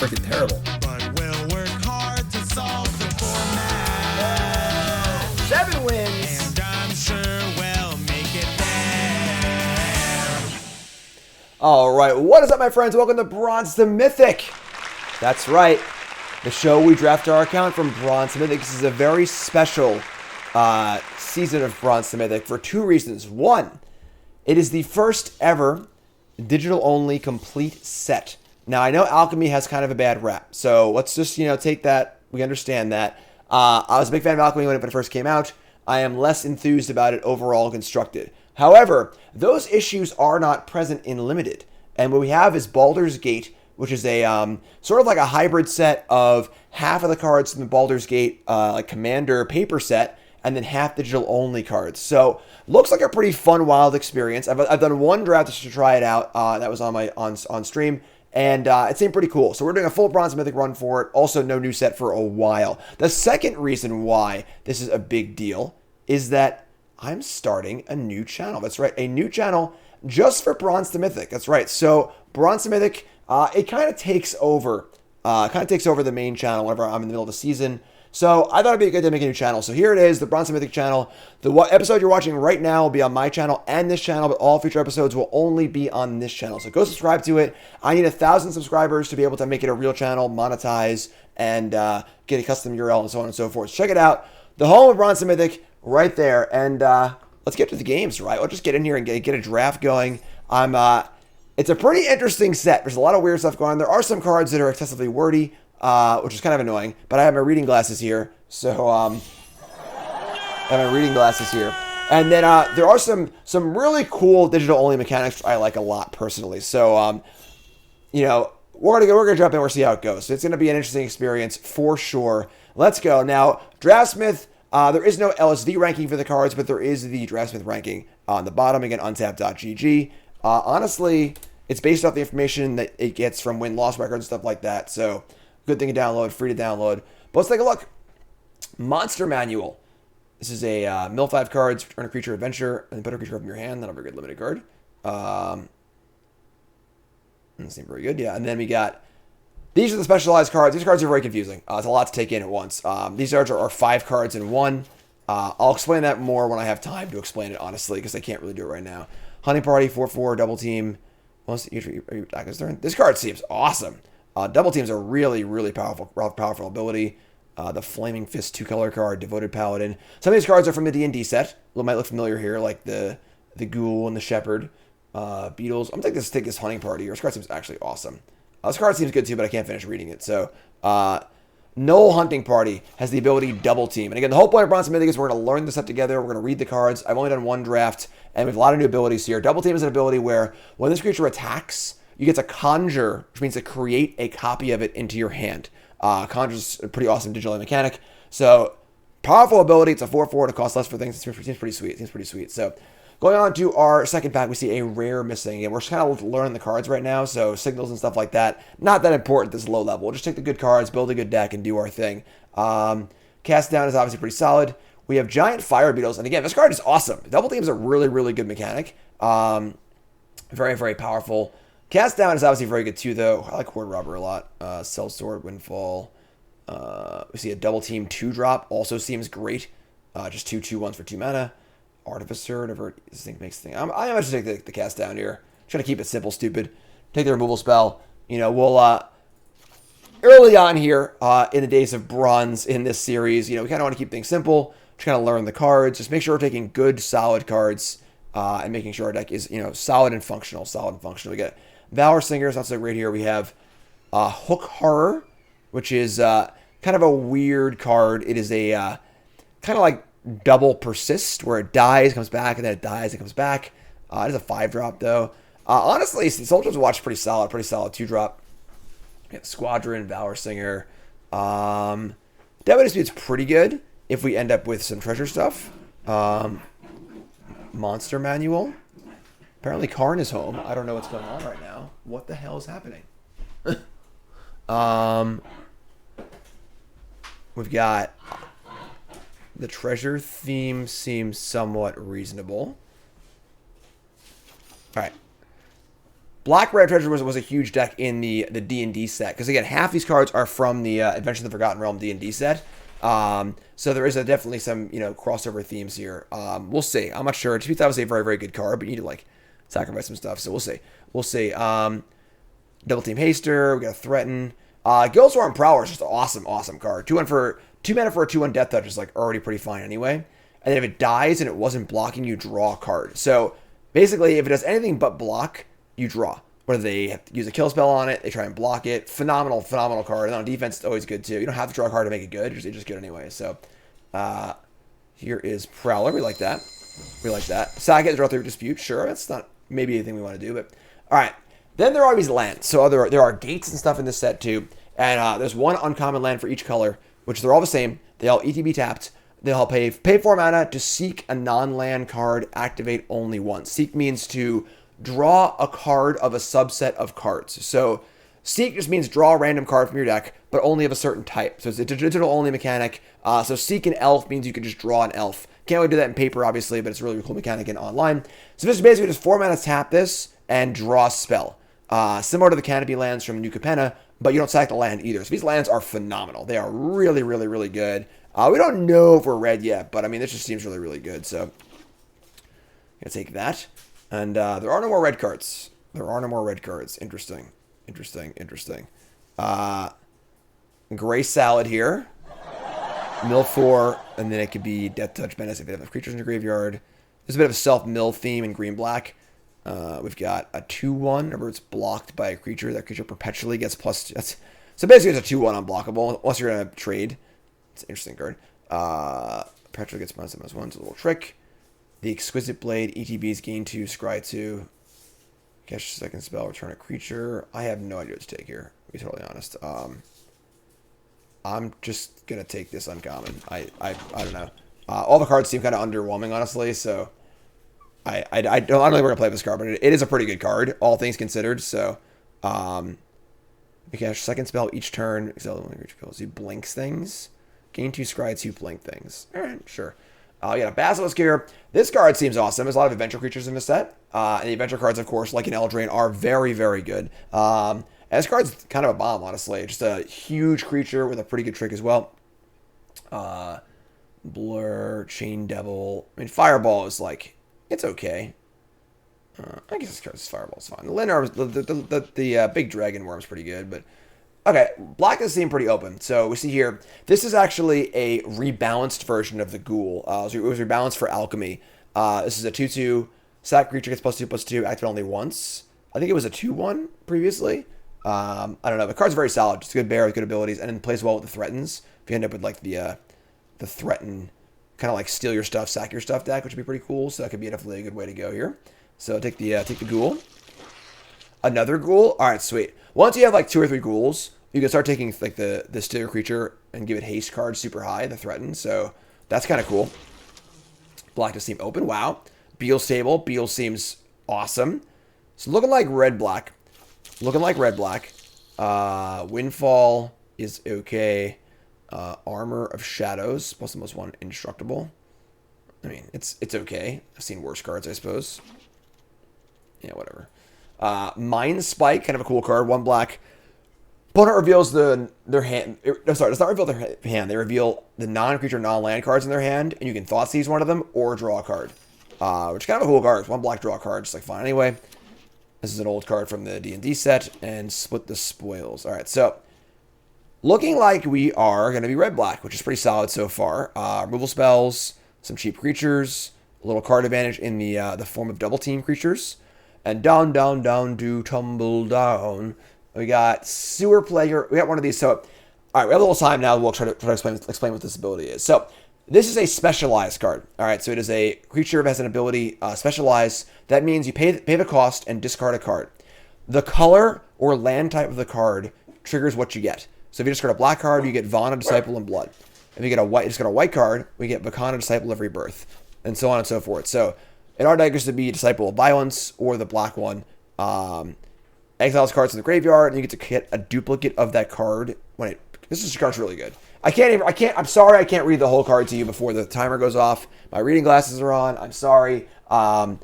freaking terrible. But we'll work hard to solve the format. 7 wins. And I'm sure we'll make it there. All right, what is up, my friends? Welcome to Bronze to Mythic. That's right, the show we draft our account from Bronze to Mythic. This is a very special season of Bronze to Mythic for 2 reasons. One, it is the first ever digital-only complete set. Now, I know Alchemy has kind of a bad rap, so let's just, take that. We understand that. I was a big fan of Alchemy when it first came out. I am less enthused about it overall constructed. However, those issues are not present in Limited. And what we have is Baldur's Gate, which is a sort of like a hybrid set of half of the cards from the Baldur's Gate like Commander paper set, and then half digital only cards. So looks like a pretty fun, wild experience. I've done one draft just to try it out. That was on stream, and it seemed pretty cool. So we're doing a full Bronze Mythic run for it. Also, no new set for a while. The second reason why this is a big deal is that I'm starting a new channel. That's right, a new channel just for Bronze to Mythic. That's right. So Bronze to Mythic, it kind of takes over the main channel whenever I'm in the middle of the season. So I thought it'd be a good to make a new channel. So here it is, the Bronze to Mythic channel. The episode you're watching right now will be on my channel and this channel, but all future episodes will only be on this channel. So go subscribe to it. I need 1,000 subscribers to be able to make it a real channel, monetize, and get a custom URL and so on and so forth. Check it out. The home of Bronze to Mythic right there. And let's get to the games, right? Let's just get in here and get a draft going. It's a pretty interesting set. There's a lot of weird stuff going on. There are some cards that are excessively wordy, which is kind of annoying. But I have my reading glasses here, so And then there are some really cool digital only mechanics I like a lot personally. So we're gonna jump in. We'll see how it goes. So it's gonna be an interesting experience for sure. Let's go now. Draftsmith. There is no LSD ranking for the cards, but there is the Draftsmith ranking on the bottom. Again, untap.gg. Honestly, it's based off the information that it gets from win-loss records and stuff like that. So, good thing to download, free to download. But let's take a look. Monster Manual. This is a mill 5 cards, return a creature adventure, and then put a creature from your hand. Not a very good limited card. Doesn't seem very good. Yeah, and then we got... These are the specialized cards. These cards are very confusing. It's a lot to take in at once. These cards are 5 cards in one. I'll explain that more when I have time to explain it, honestly, because I can't really do it right now. Hunting Party, 4/4, double team. This card seems awesome. Double teams are really, really powerful ability. The Flaming Fist 2-color card, Devoted Paladin. Some of these cards are from the D&D set. Might look familiar here, like the Ghoul and the Shepherd. Beetles. I'm going to take this Hunting Party here. This card seems actually awesome. This card seems good too, but I can't finish reading it. So, Null Hunting Party has the ability Double Team. And again, the whole point of Bronze Mythic is we're going to learn this set together. We're going to read the cards. I've only done one draft, and we have a lot of new abilities here. Double Team is an ability where when this creature attacks, you get to conjure, which means to create a copy of it into your hand. Conjure's a pretty awesome digital mechanic. So, powerful ability. It's a 4/4 to cost less for things. It seems pretty sweet. So, going on to our second pack, we see a rare missing. Again, we're just kind of learning the cards right now, so signals and stuff like that, not that important at this low level. We'll just take the good cards, build a good deck, and do our thing. Cast down is obviously pretty solid. We have Giant Fire Beetles, and again, this card is awesome. Double Team is a really, really good mechanic. Very, very powerful. Cast down is obviously very good too, though. I like Horde Robber a lot. Sellsword, Windfall. We see a Double Team 2-drop, also seems great. Just 2/2/1s for 2 mana. Artificer, whatever this thing makes thing. I'm going to take the cast down here. Trying to keep it simple, stupid. Take the removal spell. We'll early on here in the days of Bronze in this series, we kind of want to keep things simple. Just kind of learn the cards. Just make sure we're taking good, solid cards and making sure our deck is solid and functional. We got Valor Singers, not so great here. We have Hook Horror, which is kind of a weird card. It is a kind of like double persist, where it dies, comes back, and then it dies, and comes back. It is a 5-drop, though. Honestly, Soldier's Watch pretty solid 2-drop. Squadron, Valor Singer. Devil Dispute's pretty good if we end up with some treasure stuff. Monster Manual. Apparently Karn is home. I don't know what's going on right now. What the hell is happening? We've got... The treasure theme seems somewhat reasonable. All right. Black Red Treasure was a huge deck in the D&D set. Because, again, half these cards are from the Adventure of the Forgotten Realm D&D set. So there is definitely some, crossover themes here. We'll see. I'm not sure. It's obviously a very, very good card, but you need to, like, sacrifice some stuff. So we'll see. We'll see. Double Team Haster. We got Threaten. Guildsworn Prowler is just an awesome, awesome card. 2 mana for a 2/1 Death Touch is, like, already pretty fine anyway. And then if it dies and it wasn't blocking, you draw a card. So basically, if it does anything but block, you draw. Whether they have to use a kill spell on it, they try and block it. Phenomenal, phenomenal card. And on defense, it's always good too. You don't have to draw a card to make it good. It's just good anyway. So here is Prowler. We like that. We like that. Sack it, draw 3 Dispute. Sure, that's not maybe anything we want to do. But all right. Then there are these lands. So there are gates and stuff in this set too. And there's one uncommon land for each color, which they're all the same. They all ETB tapped. They'll pay 4 mana to seek a non-land card, activate only once. Seek means to draw a card of a subset of cards. So seek just means draw a random card from your deck, but only of a certain type. So it's a digital only mechanic. So seek an elf means you can just draw an elf. Can't really do that in paper, obviously, but it's a really cool mechanic in online. So this is basically just 4 mana tap this and draw a spell. Similar to the Canopy lands from New Capenna, but you don't sack the land either. So these lands are phenomenal. They are really, really, really good. We don't know if we're red yet, but I mean, this just seems really, really good. So I'm gonna take that. And there are no more red cards. There are no more red cards. Interesting. Interesting. Interesting. Gray Salad here. Mill 4, and then it could be Death Touch Menace if you have creatures in your graveyard. There's a bit of a self-mill theme in green-black. We've got a 2/1, whenever it's blocked by a creature, that creature perpetually gets plus... So basically it's a 2/1 unblockable, unless you're going to trade. It's an interesting card. Perpetually gets minus -1. It's a little trick. The Exquisite Blade, ETBs gain 2, scry 2. Catch second spell, return a creature. I have no idea what to take here, to be totally honest. I'm just going to take this uncommon. I don't know. All the cards seem kind of underwhelming, honestly, so... I don't think we're going to play this card, but it is a pretty good card, all things considered. So, we catch second spell each turn. Exile one creature kills. He blinks things. Gain 2 scry, 2 blink things. Alright, sure. Yeah, Basilisk here. This card seems awesome. There's a lot of adventure creatures in this set. And the adventure cards, of course, like an Eldraine, are very, very good. And this card's kind of a bomb, honestly. Just a huge creature with a pretty good trick as well. Blur, Chain Devil. I mean, Fireball is like... It's okay. I guess this card's Fireball's fine. The Linarm, the big dragon worm's pretty good, but okay. Black does seem pretty open. So we see here, this is actually a rebalanced version of the Ghoul. So it was rebalanced for Alchemy. This is a 2/2 sack creature gets +2/+2, activate only once. I think it was a 2/1 previously. I don't know. The card's very solid. Just a good bear with good abilities, and then plays well with the threatens. If you end up with like the threaten. Kind of like steal your stuff, sack your stuff deck, which would be pretty cool. So that could be definitely a good way to go here. So take the Ghoul. Another Ghoul. All right, sweet. Once you have like 2 or 3 Ghouls, you can start taking like the steal your creature and give it haste card super high, the threaten. So that's kind of cool. Black does seem open. Wow. Beal stable. Beal seems awesome. So looking like red black. Looking like red black. Windfall is okay. Armor of Shadows, plus the +1 indestructible. I mean, it's okay. I've seen worse cards, I suppose. Yeah, whatever. Mind Spike, kind of a cool card. 1 black. Opponent reveals their hand. No, sorry, does not reveal their hand. They reveal the non-creature, non-land cards in their hand, and you can thought seize one of them or draw a card. Which is kind of a cool card. 1 black, draw a card, just like fine anyway. This is an old card from the D&D set, and Split the Spoils. All right, so... Looking like we are going to be red-black, which is pretty solid so far. Removal spells, some cheap creatures, a little card advantage in the form of double-team creatures. And down, down, down, do tumble down. We got Sewer Player. We got one of these. So, all right, we have a little time now. We'll try to explain what this ability is. So, this is a specialized card. All right, so it is a creature that has an ability, specialized. That means you pay the cost and discard a card. The color or land type of the card triggers what you get. So if you discard a black card, you get Vana, Disciple, and Blood. If you get a white card, we get Vakana, Disciple of Rebirth, and so on and so forth. So in our deck, it's to be Disciple of Violence or the black one. Exiles cards in the graveyard, and you get to get a duplicate of that card when it. This card's really good. I'm sorry, I can't read the whole card to you before the timer goes off. My reading glasses are on. I'm sorry. The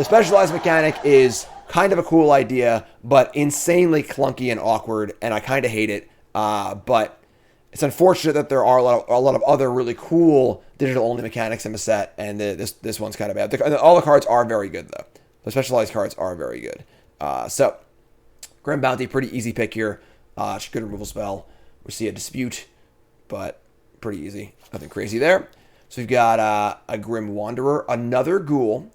specialized mechanic is kind of a cool idea, but insanely clunky and awkward, and I kind of hate it. But it's unfortunate that there are a lot of other really cool digital-only mechanics in the set, and this one's kind of bad. All the cards are very good, though. The specialized cards are very good. So, Grim Bounty, pretty easy pick here. It's a good removal spell. We see a Dispute, but pretty easy. Nothing crazy there. So we've got a Grim Wanderer, another Ghoul.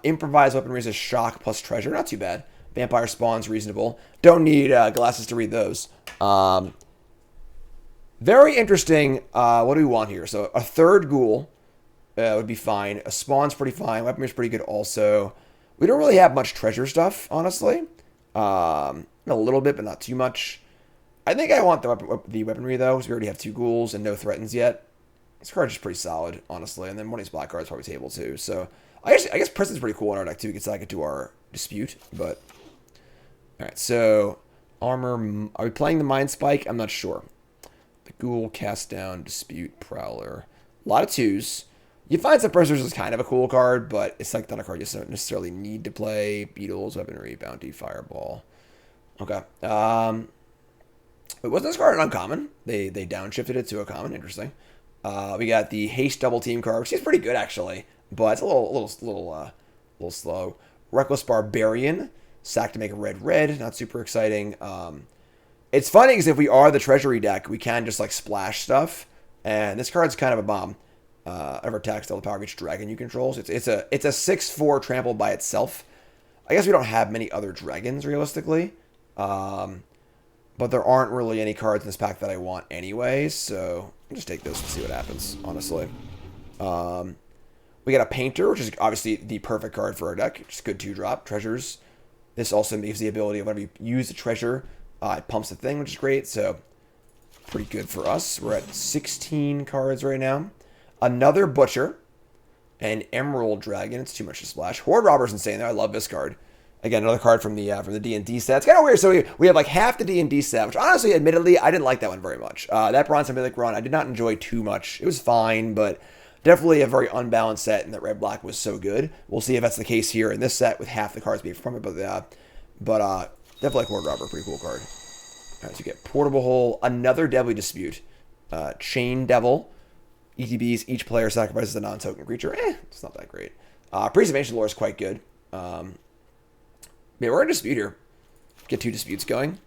Improvised weaponry is a Shock plus Treasure. Not too bad. Vampire Spawn's reasonable. Don't need glasses to read those. Very interesting. What do we want here? So a third Ghoul would be fine. A Spawn's pretty fine. Weaponry's pretty good also. We don't really have much treasure stuff, honestly. A little bit, but not too much. I think I want the weaponry, though, because we already have 2 Ghouls and no threatens yet. This card's just pretty solid, honestly. And then one of these black cards probably table, too. So I guess Prison's pretty cool in our deck, too. We can stack it to our Dispute, but... Alright, so... Armor... Are we playing the Mind Spike? I'm not sure. The Ghoul, Cast Down, Dispute, Prowler. A lot of 2s. You find some Prisoners is kind of a cool card, but it's like not a card you don't necessarily need to play. Beetles, Weaponry, Bounty, Fireball. Okay. Wasn't this card an uncommon? They downshifted it to a common. Interesting. We got the Haste Double Team card, which is pretty good, actually. But it's a little slow. Reckless Barbarian. Sack to make a red. Not super exciting. It's funny because if we are the Treasury deck, we can just like splash stuff. And this card's kind of a bomb. Ever attacks double power of each dragon you control. So it's a 6/4 trample by itself. I guess we don't have many other dragons realistically. But there aren't really any cards in this pack that I want anyway. So I'll just take those and see what happens, honestly. We got a Painter, which is obviously the perfect card for our deck. Just good 2-drop. Treasures. This also gives the ability of whenever you use a treasure, it pumps the thing, which is great. So pretty good for us. We're at 16 cards right now. Another Butcher. An Emerald Dragon. It's too much to splash. Horde Robber's insane, though. I love this card. Again, another card from the D&D set. It's kind of weird. So we have like half the D&D set, which honestly, admittedly, I didn't like that one very much. That Bronze and Mythic run, I did not enjoy too much. It was fine, but definitely a very unbalanced set, and that Red-Black was so good. We'll see if that's the case here in this set with half the cards being from it, but definitely like Horde Robber, pretty cool card. All right, so you get Portable Hole, another Deadly Dispute, Chain Devil. ETBs, each player sacrifices a non-token creature. It's not that great. Preservation Lore is quite good. Yeah, we're in Dispute here. Get 2 disputes going.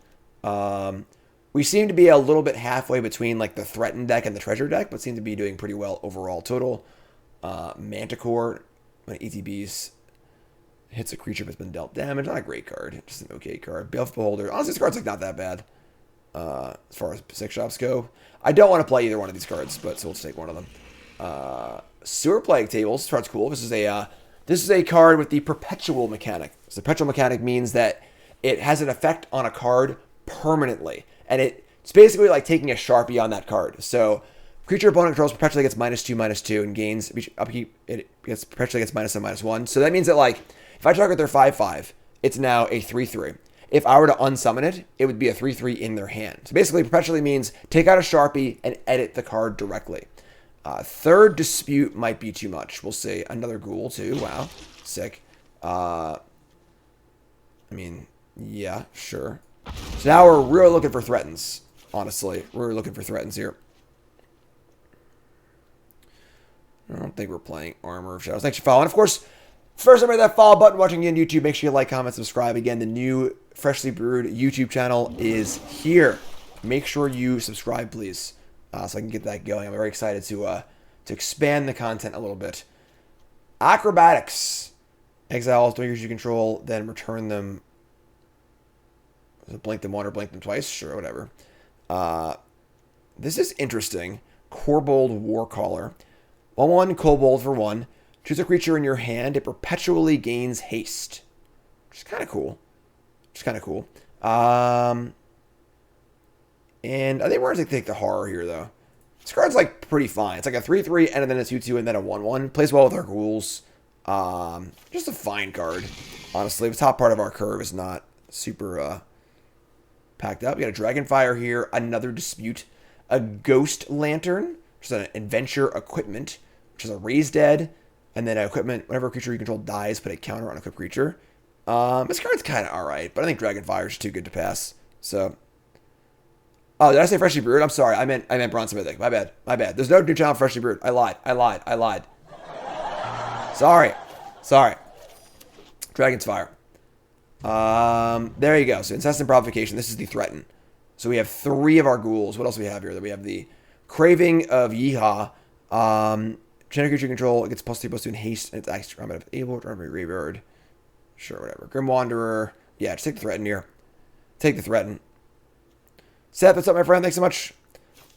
We seem to be a little bit halfway between like the Threatened deck and the Treasure deck, but seem to be doing pretty well overall total. Manticore, when ETBs hits a creature that's been dealt damage. Not a great card, just an okay card. Baleful Beholder. Honestly, this card's like not that bad. As far as 6 shops go. I don't want to play either one of these cards, but so let's take one of them. Sewer Plague Tables. This card's cool. This is a card with the Perpetual mechanic. So the Perpetual mechanic means that it has an effect on a card permanently. And it's basically like taking a Sharpie on that card. So creature opponent controls perpetually gets -2/-2 and gains upkeep. It perpetually gets -1/-1. So that means that like if I target their 5/5, it's now a 3/3. If I were to unsummon it, it would be a 3/3 in their hand. So basically, perpetually means take out a Sharpie and edit the card directly. Third Dispute might be too much. We'll see. Another Ghoul, too. Wow. Sick. I mean, yeah, sure. So now we're really looking for threatens, honestly. We're looking for threatens here. I don't think we're playing Armor of Shadows. Thanks for following. Of course, first time hit that follow button watching you on YouTube. Make sure you like, comment, subscribe. Again, the new Freshly Brewed YouTube channel is here. Make sure you subscribe, please, so I can get that going. I'm very excited to expand the content a little bit. Acrobatics. Exile 3 creatures you control, then return them. Blink them 1 or blink them twice? Sure, whatever. This is interesting. Corbold Warcaller. 1/1 Kobold for 1. Choose a creature in your hand. It perpetually gains haste. Which is kind of cool. And I think we're going to take the horror here, though. This card's, like, pretty fine. It's like a 3/3, and then a 2/2, and then a 1/1. Plays well with our ghouls. Just a fine card, honestly. The top part of our curve is not super packed up. We got a Dragonfire here. Another Dispute. A Ghost Lantern, which is an Adventure Equipment, which is a Raise Dead. And then equipment, whenever a creature you control dies, put a counter on an equipped creature. This card's kind of alright, but I think Dragonfire is too good to pass. So, oh, did I say Freshly Brewed? I'm sorry. I meant Bronze Mythic. My bad. There's no new channel Freshly Brewed. I lied. Sorry. Dragon's Fire. There you go. So Incessant Provocation. This is the Threaten. So we have 3 of our ghouls. What else do we have here? We have the Craving of Yeehaw. Generate creature control. It gets +2/+2 in haste. And it's actually able to remove Graveyard. Sure, whatever. Grim Wanderer. Yeah, just take the Threaten here. Take the Threaten. Seth, what's up, my friend? Thanks so much.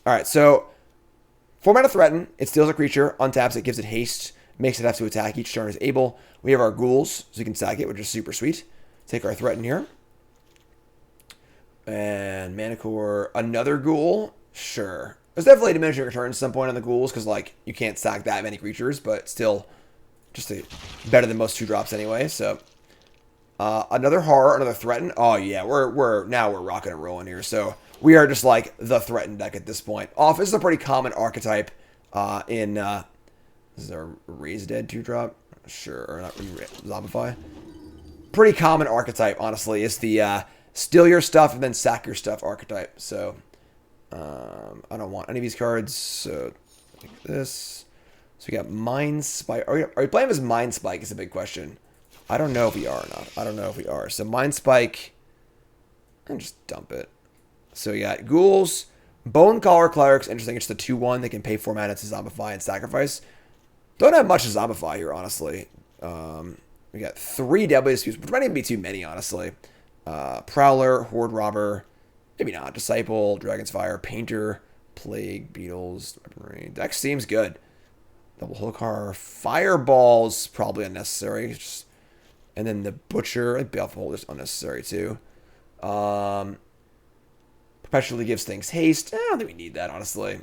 Alright, so 4 mana Threaten. It steals a creature, untaps it, gives it haste, makes it have to attack each turn as able. We have our ghouls, so you can sack it, which is super sweet. Take our Threaten here. And Manicore, another ghoul. Sure. There's definitely diminishing returns at some point on the ghouls, because, like, you can't sack that many creatures, but still just better than most 2-drops anyway, so. Another Horror, another Threaten. Oh, yeah, we're rocking and rolling here, so we are just, like, the Threaten deck at this point. This is a pretty common archetype in, this is our Raise Dead 2-drop? Sure, or not Zombify. Pretty common archetype, honestly, is the, steal your stuff and then sack your stuff archetype, so. I don't want any of these cards, so like this. So we got Mind Spike. Are we playing as Mind Spike is a big question. I don't know if we are or not. So Mind Spike, and just dump it. So we got Ghouls, Bone Collar Clerics. Interesting, it's the 2/1. They can pay 4 mana to Zombify and Sacrifice. Don't have much to Zombify here, honestly. We got 3 Deadly Disputes, which might even be too many, honestly. Prowler, Horde Robber. Maybe not. Disciple, Dragon's Fire, Painter, Plague, Beetles, Weaponry. Deck seems good. Double Holokar, Fireball's probably unnecessary. And then the Butcher, Baleful Hold is unnecessary too. Perpetually gives things haste. I don't think we need that, honestly.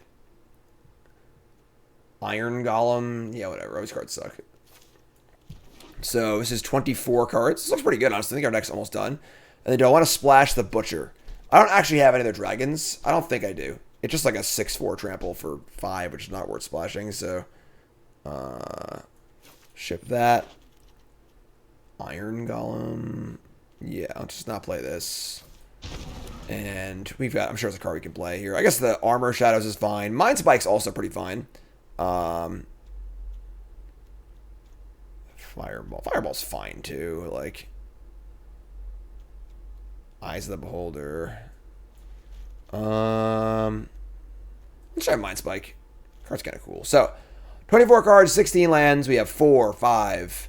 Iron Golem, yeah, whatever. Those cards suck. So this is 24 cards. This looks pretty good, honestly. I think our deck's almost done. And then do I want to splash the Butcher? I don't actually have any other dragons. I don't think I do. It's just like a 6/4 trample for 5, which is not worth splashing. So, ship that. Iron Golem. Yeah, I'll just not play this. And we've got, I'm sure there's a card we can play here. I guess the Armor Shadows is fine. Mind Spike's also pretty fine. Fireball. Fireball's fine too. Like, Eyes of the Beholder. Let's try Mind Spike. Card's kind of cool. So, 24 cards, 16 lands. We have 4, 5,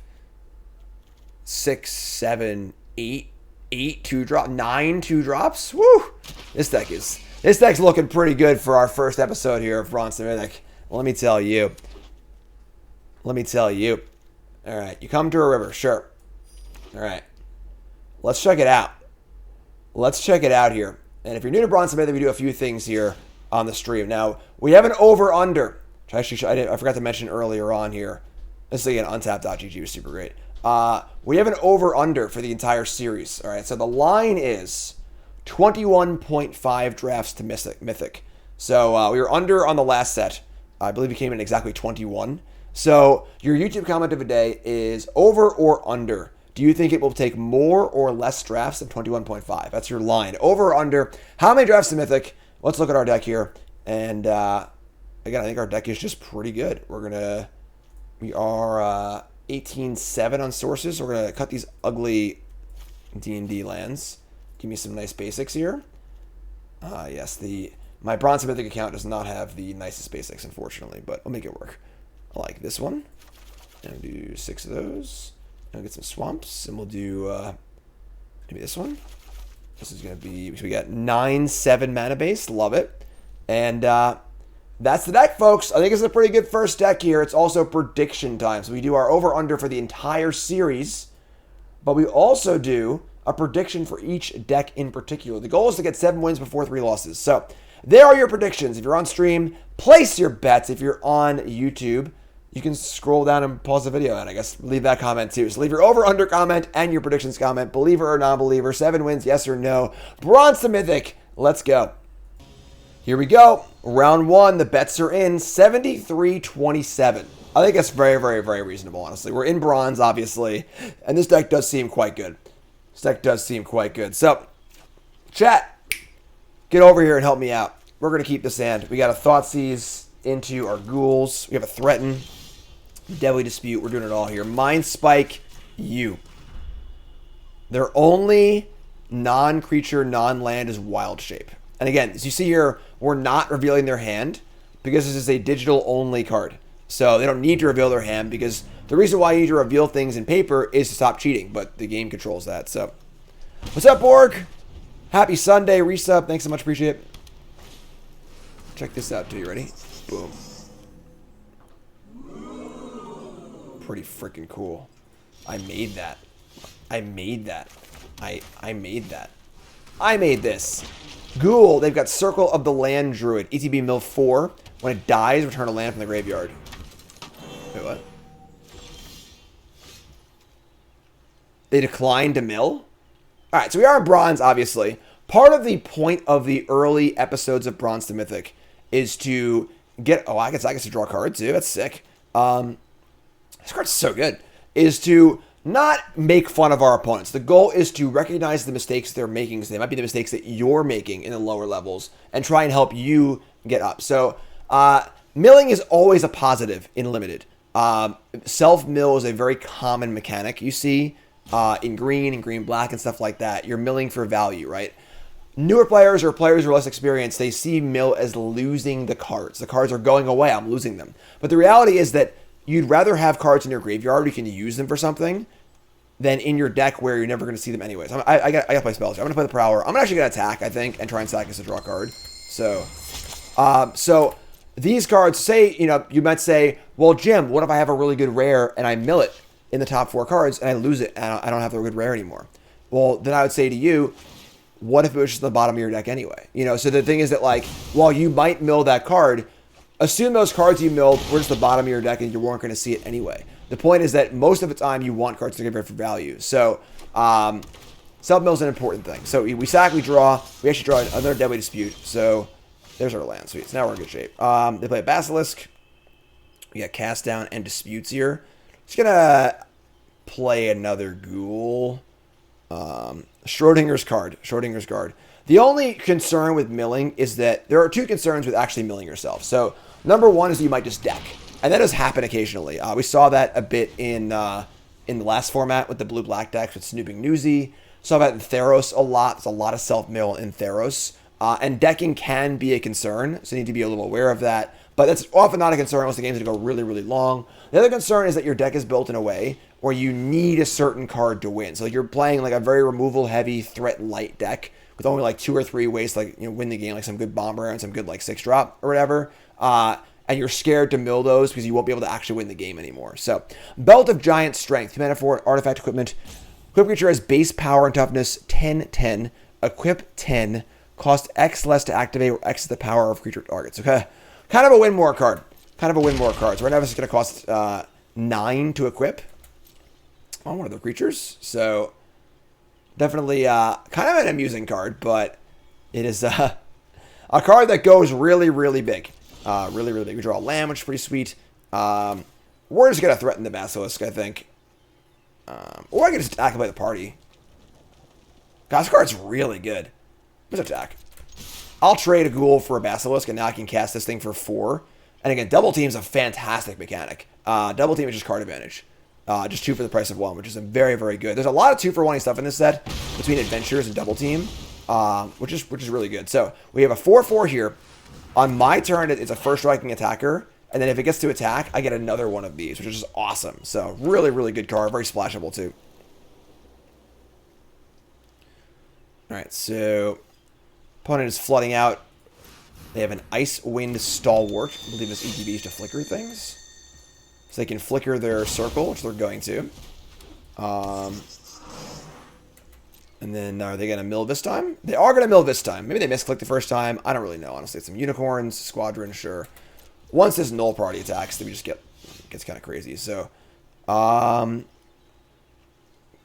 6, 7, 8 2-drop, 9 2-drops. Woo! This deck's looking pretty good for our first episode here of Bronze Mythic. Let me tell you. All right, you come to a river, sure. All right, let's check it out. Here. And if you're new to Bronze Mythic, we do a few things here on the stream. Now, we have an over-under. Which I forgot to mention earlier on here. This is again, untapped.gg was super great. We have an over-under for the entire series. All right, so the line is 21.5 drafts to Mythic. So we were under on the last set. I believe we came in exactly 21. So your YouTube comment of the day is over or under. Do you think it will take more or less drafts than 21.5? That's your line. Over or under. How many drafts to Mythic? Let's look at our deck here. And again, I think our deck is just pretty good. We are 18-7 on sources. So we're going to cut these ugly D&D lands. Give me some nice basics here. Yes, my Bronze Mythic account does not have the nicest basics, unfortunately, but I'll make it work. I like this one. And I'll do 6 of those. And I'll get some swamps, and we'll do maybe this one. This is going to be, so we got 9/7 mana base. Love it. And that's the deck, folks. I think it's a pretty good first deck here. It's also prediction time. So we do our over-under for the entire series, but we also do a prediction for each deck in particular. The goal is to get 7 wins before 3 losses. So there are your predictions. If you're on stream, place your bets. If you're on YouTube, you can scroll down and pause the video and I guess leave that comment too. So leave your over-under comment and your predictions comment. Believer or non-believer. 7 wins, yes or no. Bronze to Mythic. Let's go. Here we go. Round 1. The bets are in. 73-27. I think that's very, very, very reasonable, honestly. We're in bronze, obviously. And this deck does seem quite good. This deck does seem quite good. So, chat, get over here and help me out. We're going to keep this hand. We got a Thoughtseize into our Ghouls. We have a Threaten, Deadly Dispute. We're doing it all here. Mind Spike, you. Their only non-creature, non-land is Wild Shape. And again, as you see here, we're not revealing their hand because this is a digital-only card. So they don't need to reveal their hand because the reason why you need to reveal things in paper is to stop cheating, but the game controls that. So, what's up, Borg? Happy Sunday, resub. Thanks so much, appreciate it. Check this out, too. You ready? Boom. Pretty freaking cool. I made that. I made that. I made that. I made this. Ghoul, they've got Circle of the Land Druid. ETB mill 4. When it dies, return a land from the graveyard. Wait, what? They declined to mill? Alright, so we are in Bronze, obviously. Part of the point of the early episodes of Bronze to Mythic is to get... Oh, I guess to draw cards, too. That's sick. This card's so good. Is to not make fun of our opponents. The goal is to recognize the mistakes they're making. So they might be the mistakes that you're making in the lower levels and try and help you get up. So, milling is always a positive in Limited. Self-mill is a very common mechanic you see in green and green-black and stuff like that. You're milling for value, right? Newer players or players who are less experienced, they see mill as losing the cards. The cards are going away, I'm losing them. But the reality is that you'd rather have cards in your graveyard where you can use them for something than in your deck where you're never going to see them anyways. I got to play spells. I'm going to play the Prowler. I'm actually going to attack, I think, and try and sack us to draw a card. So these cards, say, you might say, well, Jim, what if I have a really good rare and I mill it in the top 4 cards and I lose it and I don't have the good rare anymore? Well, then I would say to you, what if it was just the bottom of your deck anyway? So the thing is that, like, while you might mill that card, assume those cards you milled were just the bottom of your deck and you weren't going to see it anyway. The point is that most of the time you want cards to give for value. So, self-mill is an important thing. So we sack, we draw. We actually draw another Deadly Dispute. So there's our land. Sweet. So now we're in good shape. They play a Basilisk. We got Cast Down and Disputes here. Just going to play another Ghoul. Schrodinger's card. Schrodinger's card. The only concern with milling is that there are 2 concerns with actually milling yourself. So, number 1 is that you might just deck. And that does happen occasionally. We saw that a bit in the last format with the blue-black decks with Snooping Newsy. Saw that in Theros a lot. There's a lot of self-mill in Theros. And decking can be a concern, so you need to be a little aware of that. But that's often not a concern unless the game's going to go really, really long. The other concern is that your deck is built in a way where you need a certain card to win. So you're playing like a very removal-heavy, threat-light deck with only like 2 or 3 ways to win the game, like some good bomber and some good like 6-drop or whatever. And you're scared to mill those because you won't be able to actually win the game anymore. So, Belt of Giant Strength, Mana 4, Artifact Equipment. Equip creature has base power and toughness 10/10. Equip 10. Cost X less to activate or X is the power of creature targets. Okay, kind of a win more card. So right now this is going to cost 9 to equip on one of the creatures. So, definitely kind of an amusing card, but it is a card that goes really, really big. Really, really big. We draw a land, which is pretty sweet. We're just going to threaten the Basilisk, I think. Or I can just attack by the party. God, this card's really good. Let's attack. I'll trade a Ghoul for a Basilisk, and now I can cast this thing for 4. And again, Double Team's a fantastic mechanic. Double Team is just card advantage. Just 2 for the price of 1, which is very, very good. There's a lot of 2-for-1 stuff in this set between Adventures and Double Team, which is really good. So we have a 4/4 here. On my turn, it's a first striking attacker, and then if it gets to attack, I get another one of these, which is just awesome. So really, really good card, very splashable too. All right, so opponent is flooding out. They have an Ice Wind Stalwart. I believe this ETB is to flicker things. So they can flicker their circle, which they're going to. And then are they going to mill this time? They are going to mill this time. Maybe they misclicked the first time. I don't really know, honestly. Some Unicorns, Squadron, sure. Once this Null Party attacks, then we just gets kind of crazy. So,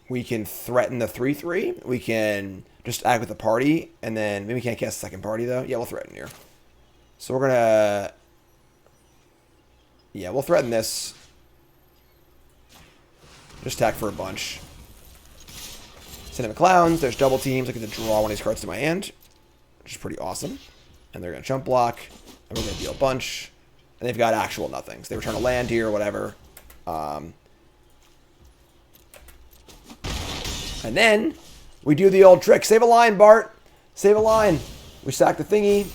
we can threaten the 3/3. We can just act with the party. And then maybe we can't cast the second party, though. Yeah, we'll threaten here. So we're going to... Yeah, we'll threaten this. Just attack for a bunch. Cinnamon Clowns. There's double teams. I get to draw one of these cards to my hand, which is pretty awesome. And they're going to chump block. And we're going to deal a bunch. And they've got actual nothings. They return a land here or whatever. And then we do the old trick. Save a line, Bart. Save a line. We sack the thingy.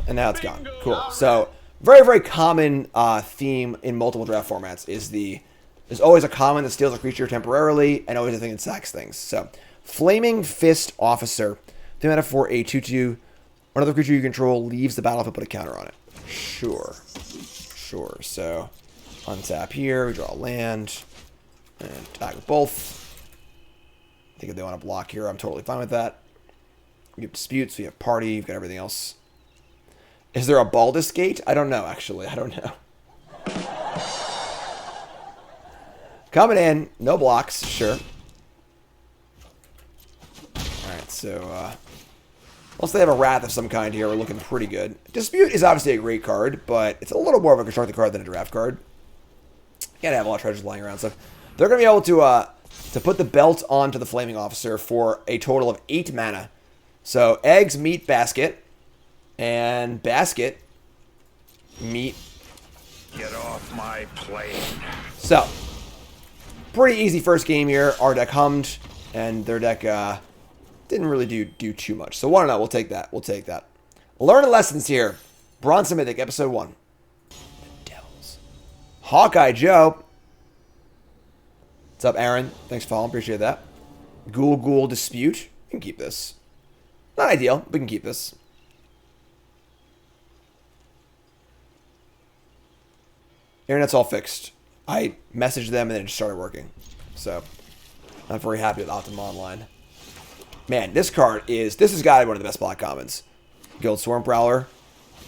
And now it's gone. Cool. So very, very common theme in multiple draft formats is there's always a common that steals a creature temporarily and always a thing that sacks things. So Flaming Fist Officer. 3 mana for a 2/2. Another creature you control leaves the battlefield, put a counter on it. Sure. So untap here. We draw a land. And attack with both. I think if they want to block here, I'm totally fine with that. We have disputes. We have party. We've got everything else. Is there a Baldur's Gate? I don't know, actually. I don't know. Coming in. No blocks. Sure. Alright, so unless they have a Wrath of some kind here, we're looking pretty good. Dispute is obviously a great card, but it's a little more of a constructed card than a draft card. Can't have a lot of treasures lying around, so they're going to be able to put the belt onto the Flaming Officer for a total of 8 mana. So eggs meet basket, and basket meet. Get off my plane. So pretty easy first game here. Our deck hummed, and their deck didn't really do too much. So 1-0, we'll take that. We'll take that. Learning lessons here. Bronze and Mythic, episode 1. The Devils. Hawkeye Joe. What's up, Aaron? Thanks for following. Appreciate that. Ghoul Dispute. We can keep this. Not ideal. We can keep this. Internet's all fixed. I messaged them and then it just started working. So, not very happy with Optima Online. Man, this has got to be one of the best block commons. Guild Swarm Prowler.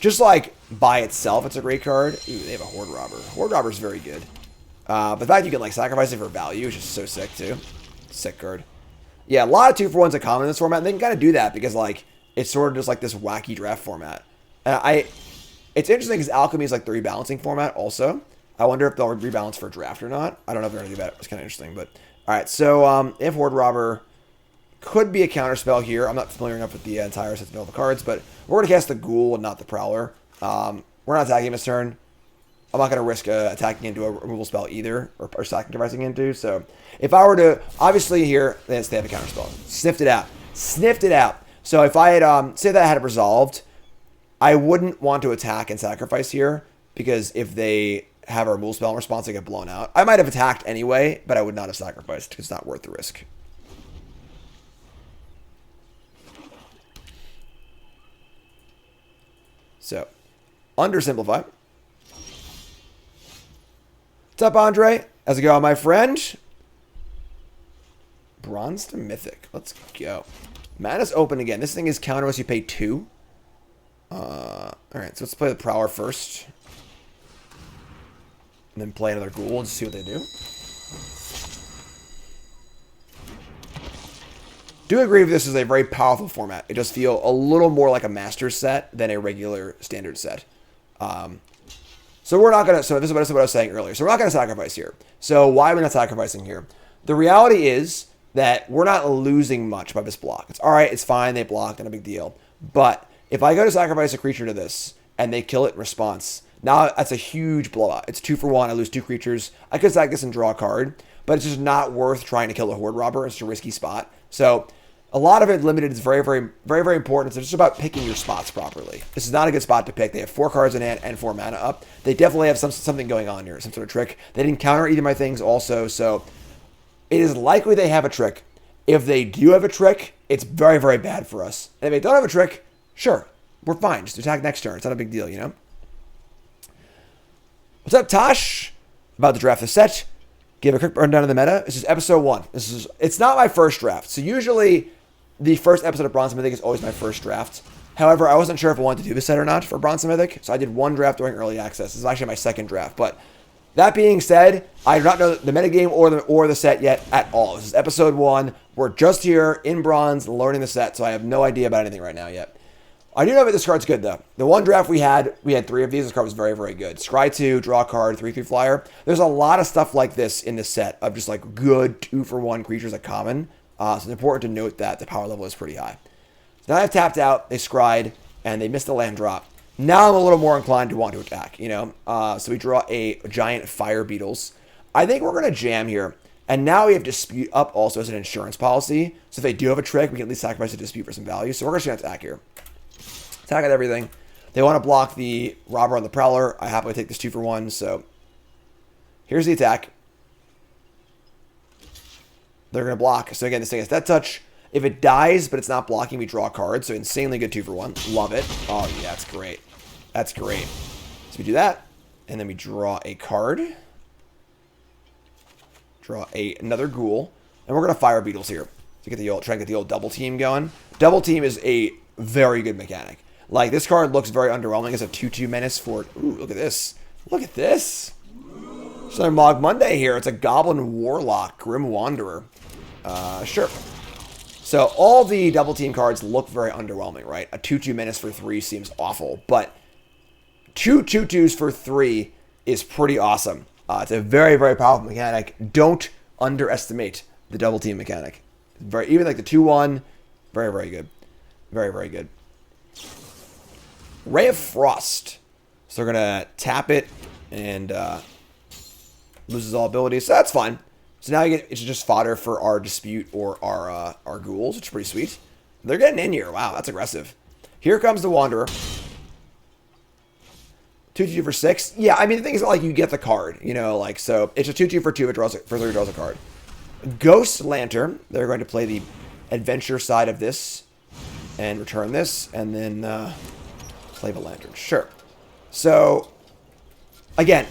Just like by itself, it's a great card. Ooh, they have a Horde Robber. Horde Robber is very good. But the fact you can like sacrifice it for value is just so sick too. Sick card. Yeah, a lot of 2-for-1s are common in this format. And they can kind of do that because like it's sort of just like this wacky draft format. It's interesting because Alchemy is like the rebalancing format also. I wonder if they'll rebalance for a draft or not. I don't know if they're going to do that. It's kind of interesting. But all right, so if Horde Robber could be a counter spell here. I'm not familiar enough with the entire set of the cards, but we're going to cast the Ghoul and not the Prowler. We're not attacking him this turn. I'm not going to risk attacking into a removal spell either, or sacrificing into. So if I were to, obviously here, they have a counter spell. Sniffed it out. So if I had, say that I had it resolved, I wouldn't want to attack and sacrifice here, because if they have a removal spell in response, they get blown out. I might have attacked anyway, but I would not have sacrificed, because it's not worth the risk. So, undersimplify. What's up, Andre? How's it going, my friend? Bronze to Mythic. Let's go. Mana's open again. This thing is counter unless you pay 2. Alright, so let's play the Prowler first. And then play another Ghoul and see what they do. Do agree with this is a very powerful format. It does feel a little more like a master set than a regular standard set. So we're not going to, so this is what I was saying earlier. So we're not going to sacrifice here. So why are we not sacrificing here? The reality is that we're not losing much by this block. It's all right, it's fine, they blocked, not a big deal. But if I go to sacrifice a creature to this and they kill it in response, now that's a huge blowout. It's 2-for-1, I lose 2 creatures. I could sack this and draw a card, but it's just not worth trying to kill a Horde Robber. It's a risky spot. So a lot of it limited is very, very, very, very important. It's just about picking your spots properly. This is not a good spot to pick. They have 4 cards in hand and 4 mana up. They definitely have something going on here, some sort of trick. They didn't counter either of my things also, so it is likely they have a trick. If they do have a trick, it's very, very bad for us. And if they don't have a trick, sure, we're fine. Just attack next turn. It's not a big deal, you know? What's up, Tosh? About to draft the set. Give a quick rundown of the meta. This is episode 1. It's not my first draft. So usually the first episode of Bronze and Mythic is always my first draft. However, I wasn't sure if I wanted to do this set or not for Bronze and Mythic, so I did 1 draft during early access. This is actually my second draft. But that being said, I do not know the metagame or the set yet at all. This is episode 1. We're just here in Bronze learning the set, so I have no idea about anything right now yet. I do know that this card's good, though. The 1 draft we had 3 of these. This card was very, very good. Scry 2, draw a card, 3/3 flyer. There's a lot of stuff like this in this set of just like good 2-for-1 creatures at common. So it's important to note that the power level is pretty high. So now I've tapped out, they scryed, and they missed the land drop. Now I'm a little more inclined to want to attack, you know? So we draw a giant fire beetles. I think we're going to jam here. And now we have dispute up also as an insurance policy. So if they do have a trick, we can at least sacrifice a dispute for some value. So we're just going to attack here. Attack at everything. They want to block the robber on the prowler. I happily take this 2 for 1. So here's the attack. They're going to block. So again, this thing has death touch. If it dies, but it's not blocking, we draw a card. So insanely good 2 for 1. Love it. Oh, yeah, that's great. That's great. So we do that. And then we draw a card. Draw another ghoul. And we're going to fire beetles here. To get the old, try and get the old double team going. Double team is a very good mechanic. Like, this card looks very underwhelming as a 2-2 menace for... Ooh, look at this. Look at this. It's another Mog Monday here. It's a Goblin Warlock, Grim Wanderer. Sure. So all the double team cards look very underwhelming, right? A 2-2 menace for 3 seems awful, but 2 2-2s for 3 is pretty awesome. It's a very, very powerful mechanic. Don't underestimate the double team mechanic. Even like the 2-1, very, very good. Very, very good. Ray of Frost. So they're going to tap it and loses all abilities. So that's fine. So now it's just fodder for our dispute or our ghouls, which is pretty sweet. They're getting in here. Wow, that's aggressive. Here comes the Wanderer. 2-2 for 6. Yeah, I mean, the thing is, like, you get the card, you know, like, so it's a 2-2 for 2, it draws for 3, draws a card. Ghost Lantern. They're going to play the adventure side of this and return this, and then play the Lantern. Sure. So, again,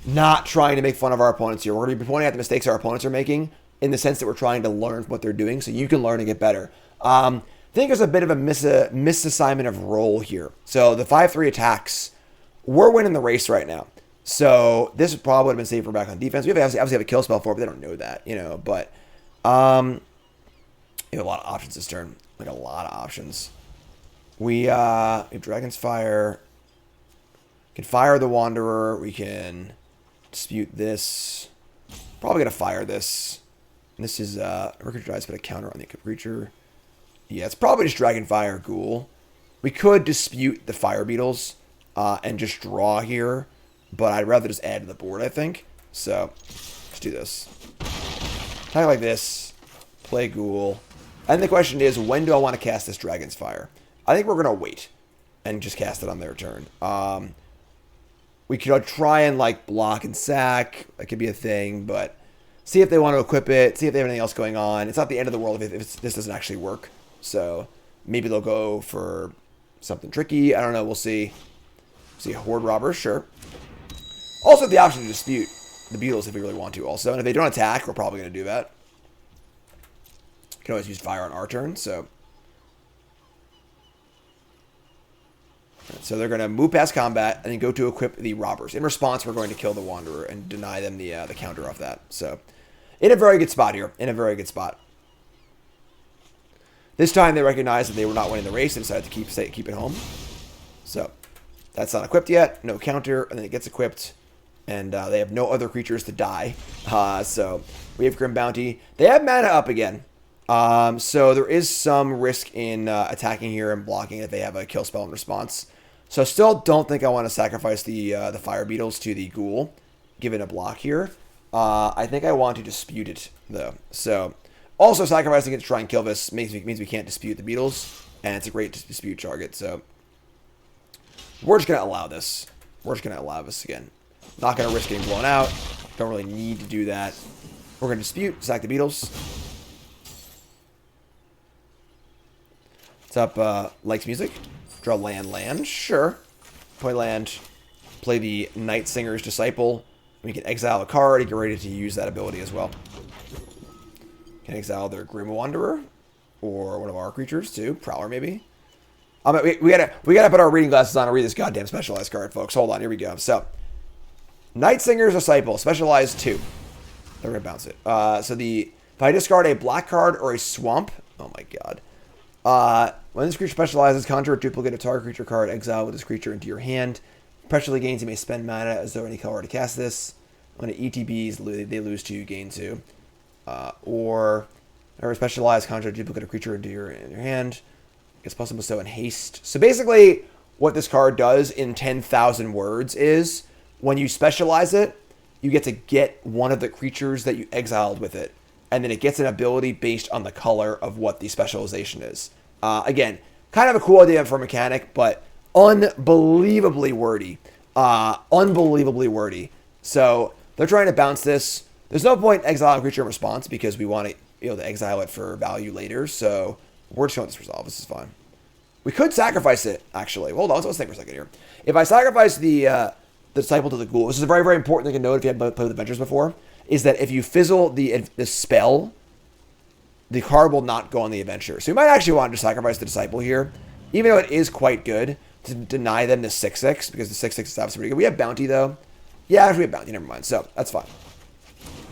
not trying to make fun of our opponents here. We're going to be pointing out the mistakes our opponents are making in the sense that we're trying to learn from what they're doing so you can learn and get better. I think there's a bit of a misassignment of role here. So the 5-3 attacks, we're winning the race right now. So this probably would have been safe for back on defense. We obviously have a kill spell for it, but they don't know that, you know. But we have a lot of options this turn. Like a lot of options. We have Dragon's Fire. We can fire the Wanderer. We can dispute this. Probably gonna fire this. And this is Recruit Dice, but a counter on the creature. Yeah, it's probably just Dragonfire Ghoul. We could dispute the Fire Beetles and just draw here, but I'd rather just add to the board, I think. So let's do this. Attack like this. Play Ghoul. And the question is, when do I want to cast this Dragon's Fire? I think we're gonna wait and just cast it on their turn. We could try and like block and sack. That could be a thing, but see if they want to equip it. See if they have anything else going on. It's not the end of the world if this doesn't actually work. So maybe they'll go for something tricky. I don't know. We'll see. See, Horde Robber, sure. Also the option to dispute the Beetles if we really want to also. And if they don't attack, we're probably going to do that. Can always use fire on our turn, so. So they're going to move past combat and then go to equip the robbers. In response, we're going to kill the Wanderer and deny them the counter off that. So, in a very good spot here. In a very good spot. This time they recognized that they were not winning the race and decided to keep it home. So, that's not equipped yet. No counter. And then it gets equipped. And they have no other creatures to die. So, we have Grim Bounty. They have mana up again. So, there is some risk in attacking here and blocking if they have a kill spell in response. So, still don't think I want to sacrifice the Fire Beetles to the Ghoul, given a block here. I think I want to dispute it, though. So, also sacrificing it to try and kill this means we can't dispute the Beetles, and it's a great dispute target. So, we're just going to allow this. We're just going to allow this again. Not going to risk getting blown out. Don't really need to do that. We're going to dispute, sack the Beetles. What's up, Likes Music? Draw land. Sure. Play land. Play the Night Singer's Disciple. We can exile a card and get ready to use that ability as well. Can exile their Grim Wanderer. Or one of our creatures, too. Prowler, maybe. We gotta put our reading glasses on and read this goddamn specialized card, folks. Hold on, here we go. So, Night Singer's Disciple. Specialized 2. They're gonna bounce it. If I discard a black card or a swamp... Oh my god. When this creature specializes, conjure a duplicate of target creature card, exile with this creature into your hand. Perpetually gains, you may spend mana as though any color to cast this. When it ETBs, they lose 2, gain 2. Or Or specialized conjure a duplicate of creature into in your hand. Gets plus and bestow in haste. So basically, what this card does in 10,000 words is when you specialize it, you get one of the creatures that you exiled with it. And then it gets an ability based on the color of what the specialization is. Again, kind of a cool idea for a mechanic, but unbelievably wordy. Unbelievably wordy. So they're trying to bounce this. There's no point exiling a creature in response because we want to be able to exile it for value later. So we're just going to let this resolve. This is fine. We could sacrifice it, actually. Hold on, let's think for a second here. If I sacrifice the Disciple to the Ghoul, this is a very, very important thing to note if you haven't played with Adventures before, is that if you fizzle the spell, the card will not go on the adventure. So you might actually want to sacrifice the Disciple here, even though it is quite good to deny them the 6/6, because the 6/6 is obviously pretty good. We have Bounty, though. Yeah, actually we have Bounty, never mind. So that's fine.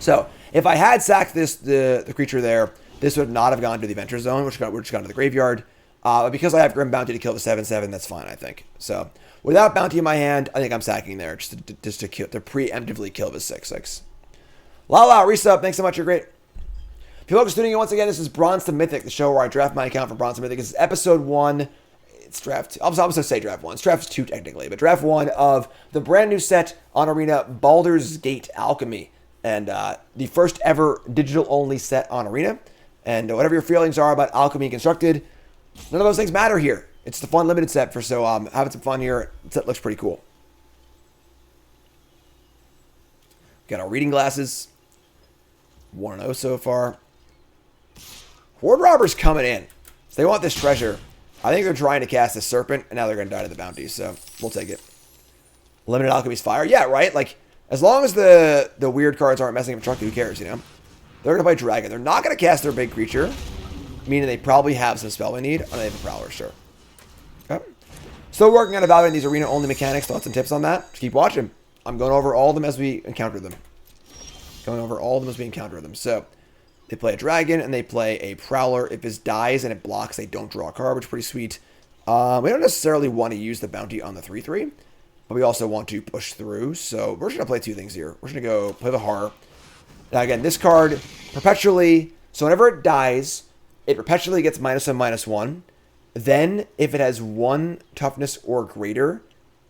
So if I had sacked the creature there, this would not have gone to the Adventure Zone, which would just gone to the graveyard. But because I have Grim Bounty to kill the 7/7, that's fine, I think. So without Bounty in my hand, I think I'm sacking there just to preemptively kill the 6/6. Lala, resub, thanks so much, you're great. If you're tuning in once again, this is Bronze to Mythic, the show where I draft my account for Bronze to Mythic. This is episode 1. It's draft 2. I'm supposed to say draft 1. It's draft 2 technically, but draft 1 of the brand new set on Arena, Baldur's Gate Alchemy. And the first ever digital only set on Arena. And whatever your feelings are about Alchemy Constructed, none of those things matter here. It's the fun limited set for having some fun here. The set looks pretty cool. Got our reading glasses. 1-0 so far. Horde Robber's coming in. So they want this treasure. I think they're trying to cast a Serpent, and now they're going to die to the Bounty, so we'll take it. Limited Alchemy's Fire. Yeah, right? Like, as long as the weird cards aren't messing up Truck, who cares, you know? They're going to play Dragon. They're not going to cast their big creature, meaning they probably have some spell we need. Oh, they have a Prowler, sure. Okay. Still working on evaluating these arena-only mechanics. Thoughts and tips on that? Just keep watching. I'm going over all of them as we encounter them. So, they play a Dragon, and they play a Prowler. If this dies and it blocks, they don't draw a card, which is pretty sweet. We don't necessarily want to use the Bounty on the 3/3, but we also want to push through. So, we're just going to play two things here. We're just going to go play the Horror. Now, again, this card perpetually... So, whenever it dies, it perpetually gets -1/-1. Then, if it has 1 toughness or greater,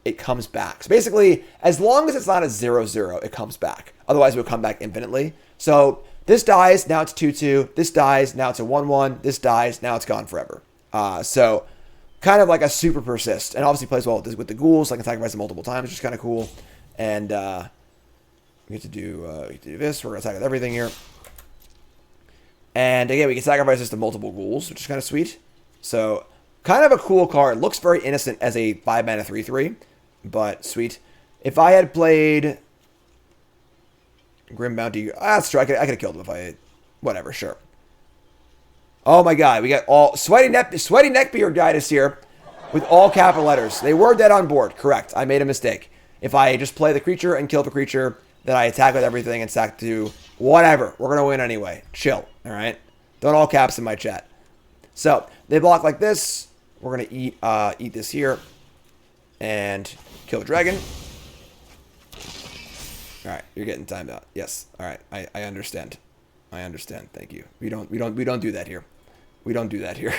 it comes back. So, basically, as long as it's not a 0/0, it comes back. Otherwise, it will come back infinitely. So... This dies, now it's 2/2. This dies, now it's a 1/1. This dies, now it's gone forever. So, kind of like a super persist. And obviously plays well with the ghouls. I can sacrifice them multiple times, which is kind of cool. And we get to do this. We're going to attack with everything here. And again, we can sacrifice this to multiple ghouls, which is kind of sweet. So, kind of a cool card. Looks very innocent as a 5-mana 3/3. But sweet. If I had played... Grim Bounty. That's true. I could have killed him if I... Whatever, sure. Oh my god. We got all... Sweaty Neckbeard guide us here with all capital letters. They were dead on board. Correct. I made a mistake. If I just play the creature and kill the creature, then I attack with everything and sack to... Whatever. We're going to win anyway. Chill. Alright? Don't all caps in my chat. So, they block like this. We're going to eat this here. And kill the dragon. All right, you're getting timed out. Yes. All right, I understand. I understand. Thank you. We don't do that here. We don't do that here.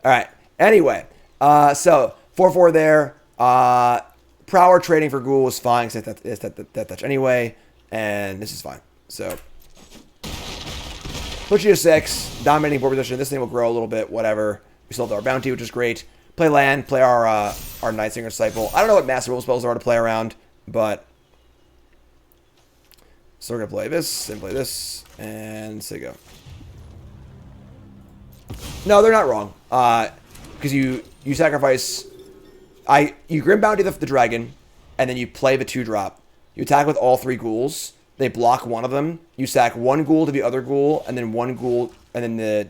All right. Anyway, so 4/4 there. Prowler trading for ghoul is fine since it's that touch anyway, and this is fine. So put you to 6, dominating board position. This thing will grow a little bit. Whatever. We still have our bounty, which is great. Play land. Play our Nightsinger Disciple. I don't know what master rule spells are to play around, but. So we're going to play this, and play this, and say go. No, they're not wrong. Because you sacrifice... You Grim Bounty the dragon, and then you play the 2-drop. You attack with all 3 ghouls. They block one of them. You sack 1 ghoul to the other ghoul, and then 1 ghoul, and then the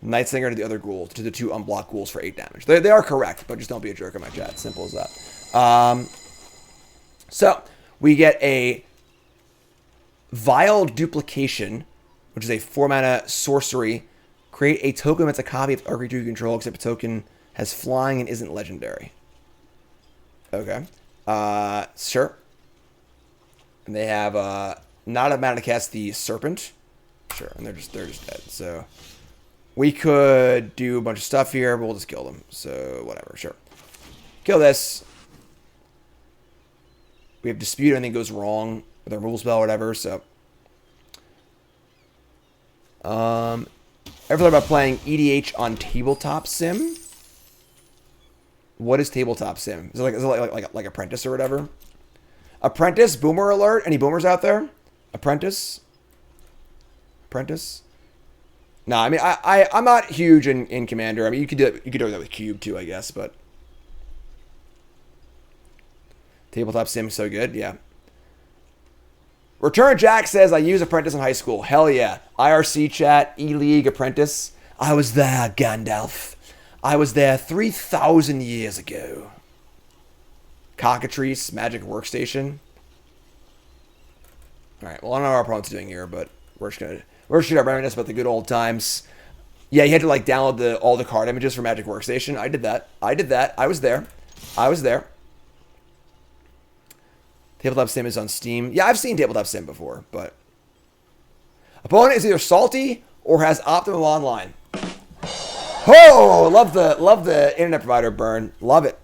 Nightsinger to the other ghoul, to the 2 unblocked ghouls for 8 damage. They are correct, but just don't be a jerk in my chat. Simple as that. So, we get a... Vile Duplication, which is a 4-mana sorcery. Create a token that's a copy of a creature you control, except the token has flying and isn't legendary. Okay. Sure. And they have not a mana to cast the Serpent. Sure, and they're just dead. So We could do a bunch of stuff here, but we'll just kill them. So, whatever, sure. Kill this. We have dispute, anything goes wrong with our removal spell or whatever, so. Ever thought about playing EDH on Tabletop Sim? What is Tabletop Sim? Is it like Apprentice or whatever? Apprentice, boomer alert. Any boomers out there? Apprentice? Apprentice? No, I mean I'm not huge in Commander. I mean you could do that with Cube too, I guess, but Tabletop Sim's so good, yeah. Return Jack says I used Apprentice in high school. Hell yeah. IRC chat, E-League, Apprentice. I was there, Gandalf. I was there 3,000 years ago. Cockatrice, Magic Workstation. Alright, well I don't know what our opponent's doing here, but we're just gonna reminisce about the good old times. Yeah, you had to like download all the card images for Magic Workstation. I did that. I was there. Tabletop Sim is on Steam. Yeah, I've seen Tabletop Sim before, but opponent is either salty or has Optimum Online. Oh, love the internet provider burn. Love it.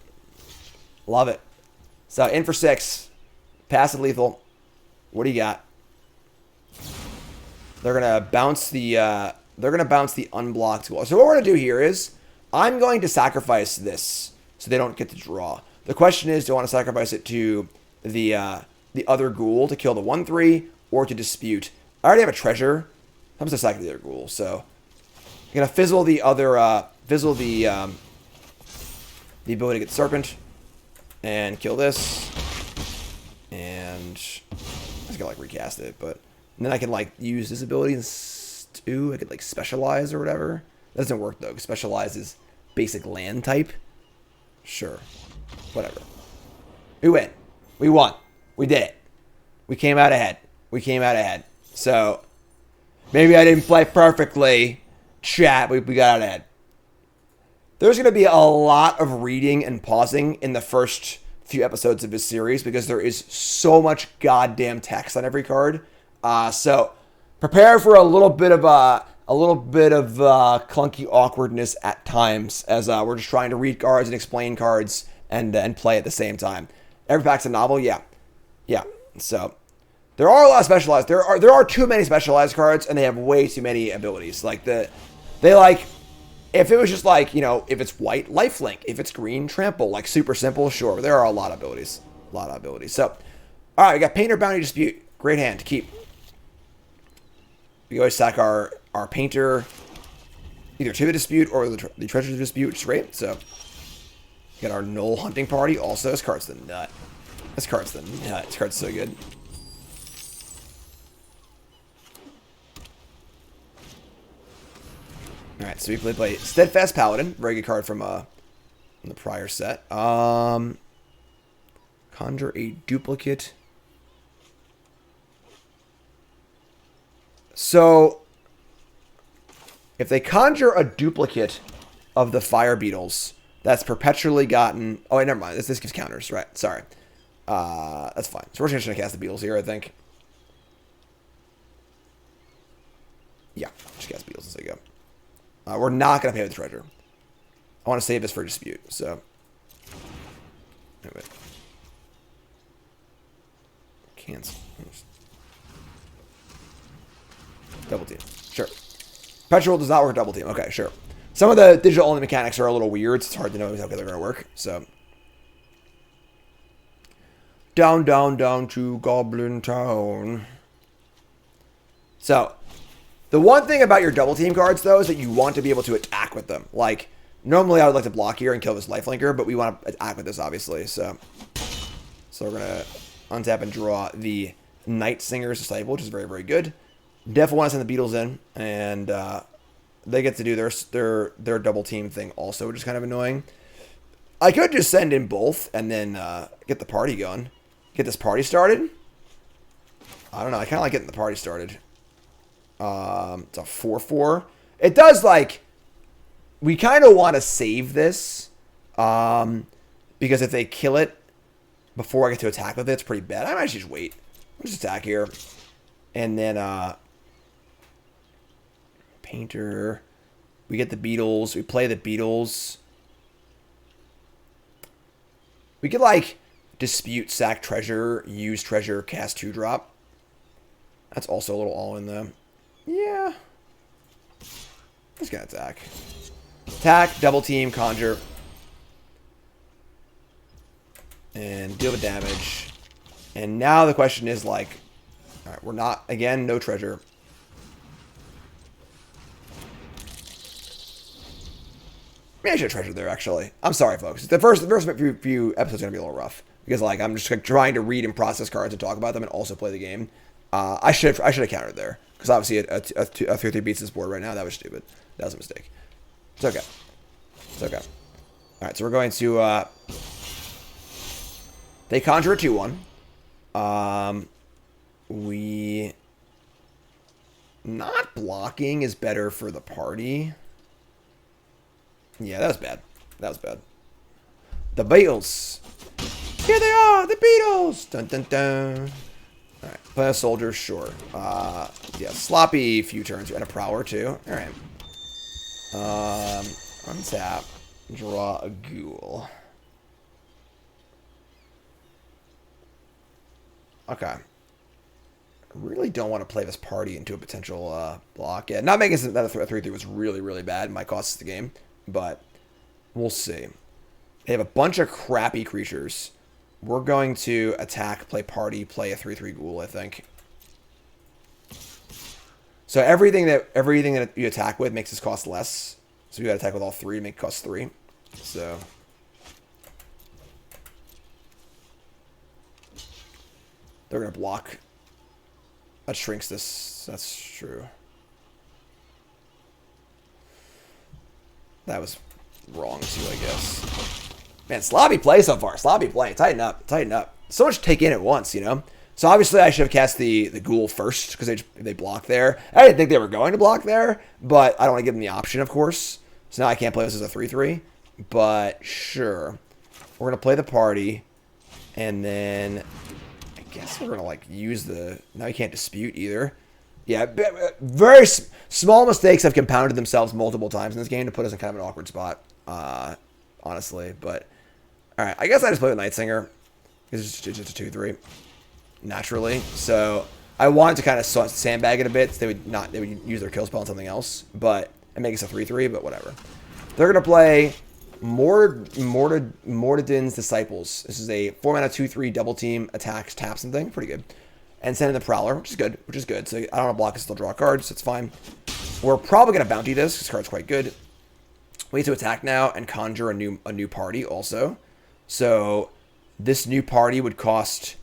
So in for 6, passive lethal. What do you got? They're gonna bounce the unblocked wall. So what we're gonna do here is I'm going to sacrifice this so they don't get to draw. The question is, do I want to sacrifice it to the other ghoul to kill the 1/3 or to dispute? I already have a treasure. I'm just sacrificing the other ghoul, so I'm gonna fizzle the other the ability to get the serpent and kill this, and I just gotta like recast it, but. And then I can, like, use this ability too. I could, like, specialize or whatever. That doesn't work, though, because specialize is basic land type. Sure. Whatever. We win. We won. We did it. We came out ahead. So, maybe I didn't play perfectly. Chat, we got out ahead. There's going to be a lot of reading and pausing in the first few episodes of this series because there is so much goddamn text on every card. So prepare for a little bit of clunky awkwardness at times as we're just trying to read cards and explain cards and play at the same time. Every pack's a novel, yeah. So there are a lot of specialized. There are too many specialized cards, and they have way too many abilities. Like if it was just like, you know, if it's white, lifelink. If it's green, trample. Like super simple, sure. But there are a lot of abilities. So, all right, we got Painter, Bounty, Dispute. Great hand to keep. We always sack our Painter either to the dispute or the treasure to the dispute, which is great. So, got our Knoll Hunting Party. Also, this card's the nut. This card's so good. Alright, so we play Steadfast Paladin. Very good card from the prior set. Conjure a duplicate. So, if they conjure a duplicate of the Fire Beetles, that's perpetually gotten... Oh, wait, never mind. This gives counters, right? Sorry. That's fine. So we're just going to cast the Beetles here, I think. Yeah, just cast Beetles as they go. We're not going to pay with the treasure. I want to save this for dispute, so... Anyway. Cancel. Double team. Sure. Perpetual does not work double team. Okay, sure. Some of the digital only mechanics are a little weird. It's hard to know exactly how they're going to work. So. Down to Goblin Town. So. The one thing about your double team cards, though, is that you want to be able to attack with them. Like, normally I would like to block here and kill this lifelinker, but we want to attack with this, obviously. So we're going to untap and draw the Night Singer's Disciple, which is very, very good. Definitely want to send the Beetles in, and they get to do their double team thing also, which is kind of annoying. I could just send in both and then get the party going. Get this party started. I don't know. I kind of like getting the party started. It's a 4/4. It does, like... We kind of want to save this. Because if they kill it before I get to attack with it, it's pretty bad. I might just wait. I'll just attack here. And then, Painter. We get the Beatles. We play the Beatles. We could, like, dispute, sack treasure, use treasure, cast 2-drop. That's also a little all-in, though. Yeah. Just gonna attack. Attack, double team, conjure. And deal the damage. And now the question is, like... Alright, we're not... Again, no treasure. Maybe I should have treasured there, actually. I'm sorry, folks. The first few episodes are going to be a little rough. Because, like, I'm just like, trying to read and process cards and talk about them and also play the game. I should have countered there. Because obviously a 3-3 beats this board right now. That was stupid. That was a mistake. It's okay. It's okay. Alright, so we're going to... They conjure a 2-1. We... Not blocking is better for the party. Yeah, that was bad. That was bad. The Beatles. Here they are, the Beatles. Dun dun dun. All right, play a soldier, sure. Yeah, sloppy few turns and a prowler too. All right. Untap. Draw a ghoul. Okay. I really don't want to play this party into a potential block. Yeah, not making that a 3-3 was really, really bad. Might cost us the game. But we'll see. They have a bunch of crappy creatures. We're going to attack, play party, play a 3-3 ghoul, I think. So everything that you attack with makes this cost less. So we got to attack with all 3 to make it cost 3. So they're going to block. That shrinks this. That's true. That was wrong too, I guess. Man, sloppy play so far. Sloppy play. Tighten up. Tighten up. So much to take in at once, you know? So obviously I should have cast the ghoul first because they blocked there. I didn't think they were going to block there, but I don't want to give them the option, of course. So now I can't play this as a 3-3. But sure. We're going to play the party. And then I guess we're going to like use the... Now you can't dispute either. Yeah, very small mistakes have compounded themselves multiple times in this game to put us in kind of an awkward spot, honestly. But, all right, I guess I just play with Night Singer. It's just a 2-3, naturally. So I wanted to kind of sandbag it a bit. So they would use their kill spell on something else, but it makes it a 3-3. But whatever. They're gonna play Morden's Disciples. This is a 4-mana 2/3 double team attacks tap something, pretty good. And send in the Prowler, which is good. So I don't want to block it, still draw cards, so it's fine. We're probably going to bounty this, this card's quite good. We need to attack now and conjure a new party also. So this new party would cost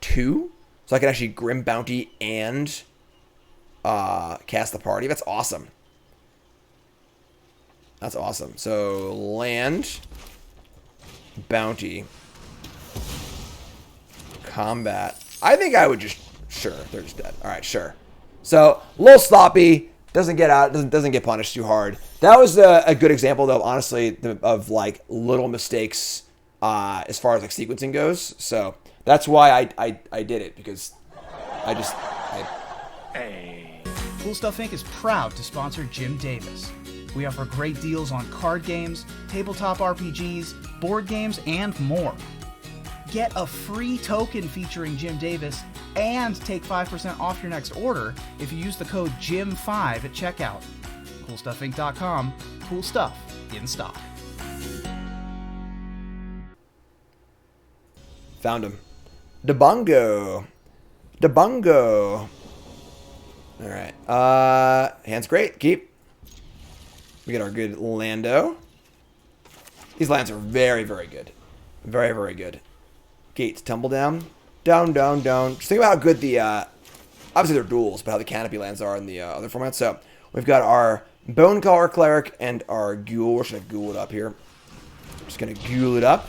2. So I could actually Grim Bounty and cast the party. That's awesome. That's awesome. So land, bounty, combat. I think I would just... Sure, they're just dead. All right, sure. So, a little sloppy. Doesn't get out. Doesn't get punished too hard. That was a good example, though, honestly, of, like, little mistakes as far as, like, sequencing goes. So, that's why I did it, because Hey. Cool Stuff Inc. is proud to sponsor Jim Davis. We offer great deals on card games, tabletop RPGs, board games, and more. Get a free token featuring Jim Davis and take 5% off your next order if you use the code JIM5 at checkout. CoolStuffInc.com. Cool stuff in stock. Found him. Debungo. All right. Hand's great. Keep. We get our good Lando. These lands are very, very good. Very, very good. Gates tumble down. Down. Just think about how good the... obviously they're duels, but how the canopy lands are in the other formats. So we've got our Bonecaller Cleric and our Ghoul. We're just going to Ghoul it up here. Just going to Ghoul it up.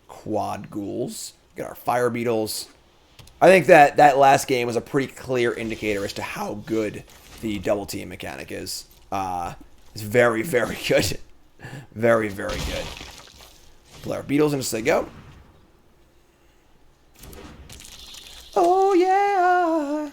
Quad Ghouls. Got our Fire Beetles. I think that last game was a pretty clear indicator as to how good the double team mechanic is. It's very, very good. Very, very good. Play our Beetles and just say go. Oh yeah.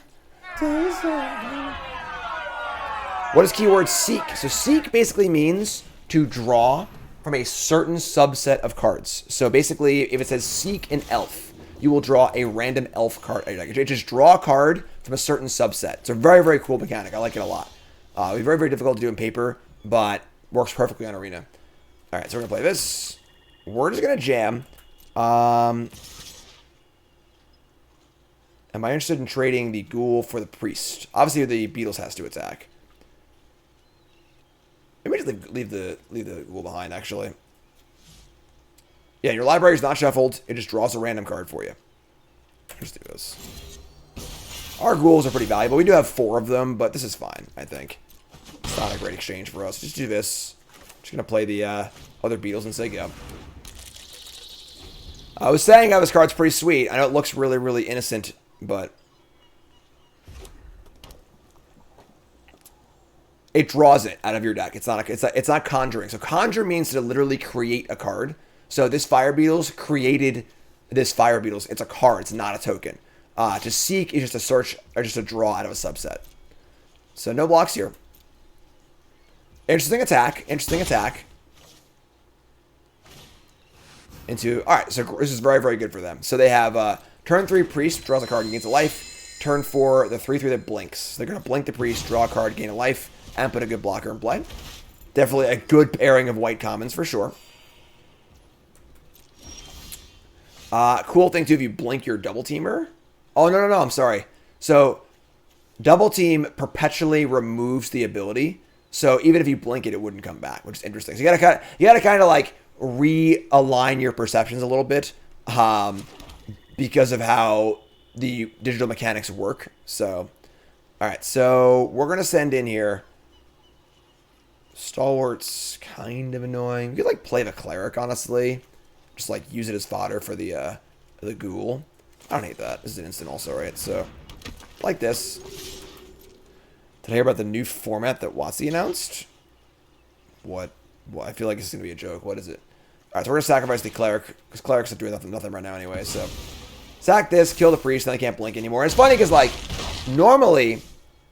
What is keyword seek? So seek basically means to draw from a certain subset of cards. So basically, if it says seek an elf, you will draw a random elf card. Just draw a card from a certain subset. It's a very, very cool mechanic. I like it a lot. It's very, very difficult to do in paper, but works perfectly on Arena. All right, so we're going to play this. We're just going to jam. Am I interested in trading the ghoul for the priest? Obviously, the Beatles has to attack. Maybe just leave the ghoul behind, actually. Yeah, your library is not shuffled. It just draws a random card for you. Let's do this. Our ghouls are pretty valuable. We do have 4 of them, but this is fine, I think. It's not a great exchange for us. Just do this. Just going to play the other Beatles and say go. I was saying how this card's pretty sweet. I know it looks really, really innocent, but it draws it out of your deck. It's not conjuring. So conjure means to literally create a card. So this Fire Beetles created this Fire Beetles. It's a card. It's not a token. To seek is just a search or just a draw out of a subset. So no blocks here. Interesting attack. Interesting attack. Alright, so this is very, very good for them. So they have turn 3 Priest, draws a card and gains a life. Turn 4, the 3/3 that blinks. So they're going to blink the Priest, draw a card, gain a life, and put a good blocker in play. Definitely a good pairing of white commons for sure. Cool thing too, if you blink your double teamer. Oh, no, I'm sorry. So double team perpetually removes the ability. So even if you blink it, it wouldn't come back, which is interesting. So you gotta kind of like realign your perceptions a little bit because of how the digital mechanics work. So, all right, so we're going to send in here. Stalwart's kind of annoying. You could like play the cleric, honestly. Just like use it as fodder for the ghoul. I don't hate that. This is an instant also, right? So, like this. Did I hear about the new format that WotC announced? What? I feel like this is going to be a joke. What is it? Alright, so we're going to sacrifice the cleric, because clerics are doing nothing right now anyway, so. Sack this, kill the priest, then I can't blink anymore. And it's funny because, like, normally,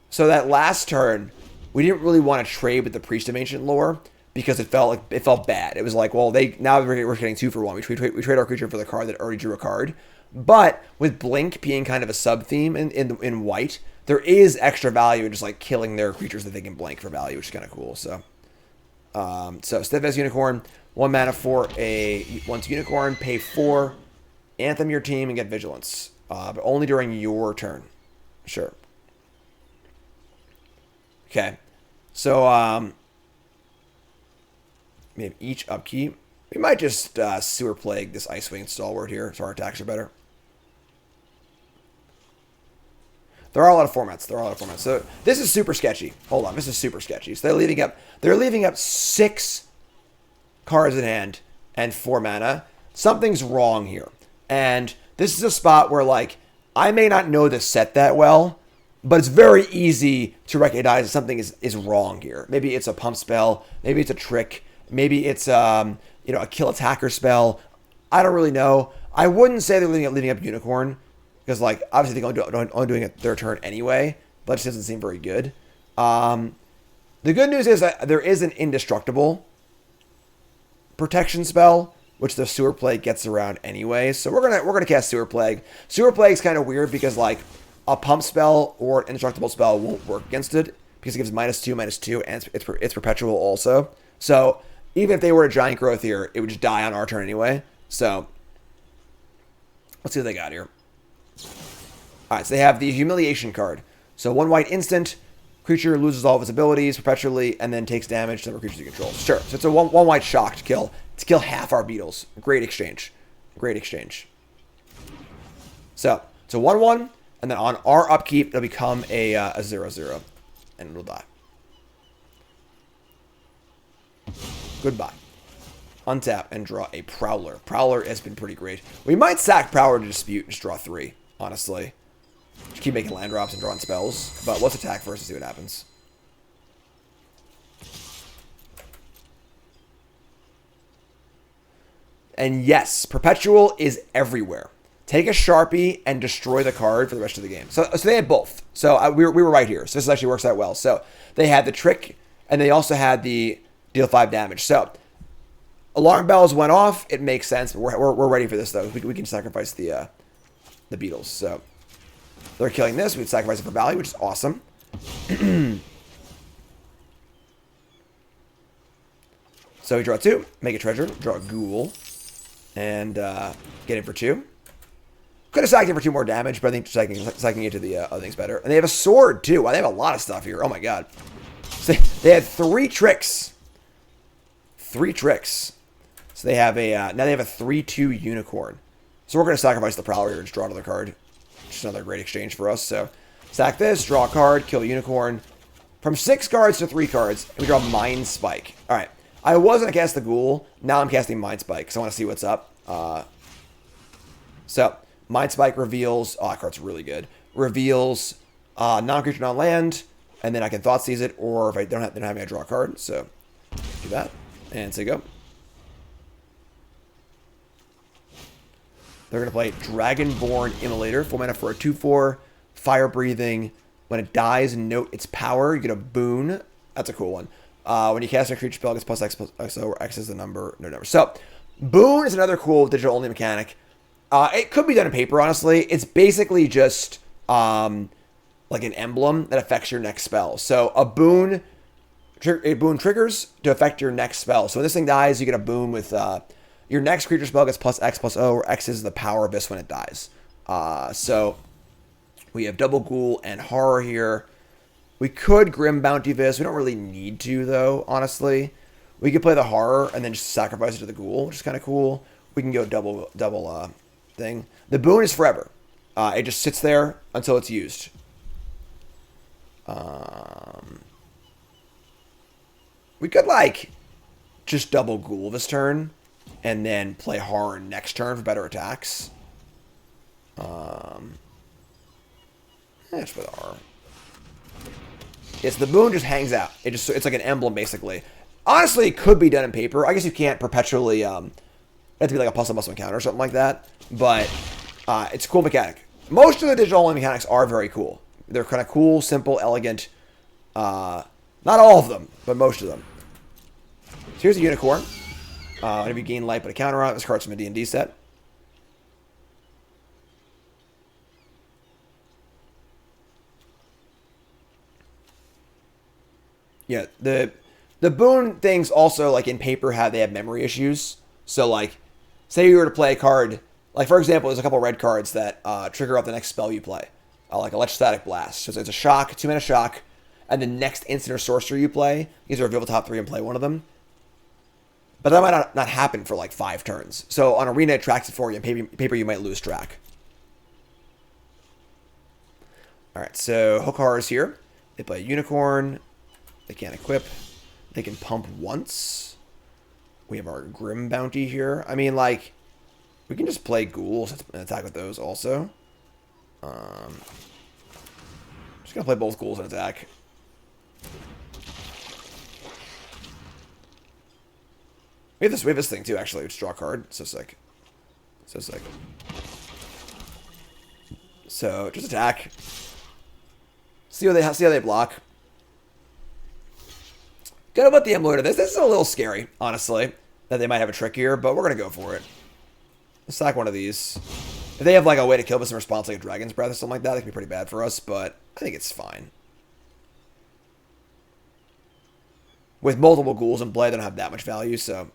so that last turn, we didn't really want to trade with the Priest of Ancient Lore, because it felt bad. It was like, well, now we're getting 2 for 1. We trade our creature for the card that already drew a card. But with blink being kind of a sub-theme in white, there is extra value in just, like, killing their creatures that they can blink for value, which is kind of cool, so. So Steadfast Unicorn, 1 mana for a 1/2 Unicorn, pay 4, Anthem your team and get Vigilance, but only during your turn. Sure. Okay, so we have each upkeep. We might just Sewer Plague this Icewing Stalwart here, so our attacks are better. There are a lot of formats. So this is super sketchy. Hold on, this is super sketchy. So they're leaving up 6 cards in hand and 4 mana. Something's wrong here. And this is a spot where, like, I may not know the set that well, but it's very easy to recognize that something is wrong here. Maybe it's a pump spell. Maybe it's a trick. Maybe it's a kill attacker spell. I don't really know. I wouldn't say they're leaving up Unicorn, because, like, obviously they're only doing it their turn anyway, but it just doesn't seem very good. The good news is that there is an indestructible protection spell, which the Sewer Plague gets around anyway. So we're gonna cast Sewer Plague. Sewer Plague's kind of weird because, like, a pump spell or an indestructible spell won't work against it because it gives -2/-2, and it's perpetual also. So even if they were a giant growth here, it would just die on our turn anyway. So let's see what they got here. All right, so they have the Humiliation card. So 1 white instant, creature loses all of its abilities perpetually, and then takes damage to the creatures you control. Sure, so it's a one white shock to kill half our Beatles. Great exchange. So it's a 1/1, and then on our upkeep, it'll become a 0/0, and it'll die. Goodbye. Untap and draw a Prowler. Prowler has been pretty great. We might sack Prowler to Dispute and just draw 3, honestly. Just keep making land drops and drawing spells. But let's attack first and see what happens. And yes, Perpetual is everywhere. take a Sharpie and destroy the card for the rest of the game. So they had both. So we were right here. So this actually works out well. So they had the trick, and they also had the deal 5 damage. So alarm bells went off. It makes sense. But we're ready for this, though. We can sacrifice the beetles. So they're killing this. We'd sacrifice it for value, which is awesome. So we draw 2, make a treasure, draw a ghoul, and get it for 2. Could have sacked it for 2 more damage, but I think sacking it to the other thing's better. And they have a sword, too. Wow, they have a lot of stuff here. Oh, my God. So they had 3 tricks. 3 tricks. So they have a, now they have a 3/2 unicorn. So we're going to sacrifice the Prowler here and just draw another card. Just another great exchange for us. So sack this, draw a card, kill a unicorn. From 6 cards to 3 cards, and we draw Mind Spike. All right. I was going to cast the Ghoul. Now I'm casting Mind Spike because I want to see what's up. So Mind Spike reveals... Oh, that card's really good. Reveals non-creature, non-land, and then I can Thought Seize it, or if I don't have me, I draw a card. So do that, and say go. They're going to play Dragonborn Immolator. 4 mana for a 2/4. Fire breathing. When it dies, note its power. You get a boon. That's a cool one. When you cast a creature spell, it gets +X+X, where X is the number, no number. So, boon is another cool digital-only mechanic. It could be done in paper, honestly. It's basically just like an emblem that affects your next spell. So, a boon triggers to affect your next spell. So, when this thing dies, you get a boon with your next creature spell gets +X+O, where X is the power of this when it dies. So, we have Double Ghoul and Horror here. We could Grim Bounty this. We don't really need to, though, honestly. We could play the Horror and then just sacrifice it to the Ghoul, which is kind of cool. We can go double thing. The boon is forever. It just sits there until it's used. We could, like, just double Ghoul this turn and then play Horror next turn for better attacks. Just play the Horror. Yes, the boon just hangs out. It's like an emblem, basically. Honestly, it could be done in paper. I guess you can't perpetually... it has to be like a plus encounter or something like that. But it's a cool mechanic. Most of the digital-only mechanics are very cool. They're kind of cool, simple, elegant. Not all of them, but most of them. So here's a unicorn. Whenever you gain life, but a counter on it. This card's from a D&D set. Yeah, the boon things also, like, in paper, they have memory issues. So, like, say you were to play a card, like, for example, there's a couple red cards that trigger off the next spell you play. Like Electrostatic Blast. So it's a shock, 2-mana shock, and the next instant or sorcery you play, you either reveal the top 3 and play one of them. But that might not happen for, like, 5 turns. So on Arena, it tracks it for you. In paper, you might lose track. Alright, so Hook Horror is here. They play Unicorn. They can't equip. They can pump once. We have our Grim Bounty here. I mean, like, we can just play Ghouls and attack with those also. Just gonna play both Ghouls and attack. We have this thing too, actually. We just draw a card. So sick. So sick. So just attack. See how they block. Good about the Immolator. This is a little scary, honestly, that they might have a trick here, but we're going to go for it. Let's sack one of these. If they have, like, a way to kill this in response, like a Dragon's Breath or something like that, it could be pretty bad for us, but I think it's fine. With multiple Ghouls in play, they don't have that much value, so...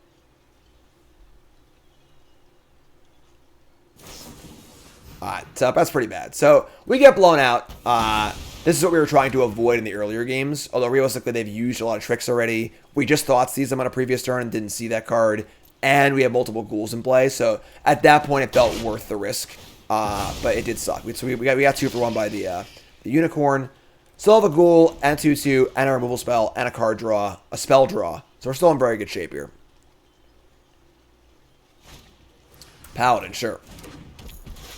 Alright, so that's pretty bad. So, we get blown out. This is what we were trying to avoid in the earlier games. Although, realistically, they've used a lot of tricks already. We just thought seized them on a previous turn and didn't see that card. And we have multiple Ghouls in play. So, at that point, it felt worth the risk. But it did suck. So, we got 2 for 1 by the Unicorn. Still have a Ghoul, and 2/2, and a removal spell, and a card draw. A spell draw. So, we're still in very good shape here. Paladin, sure.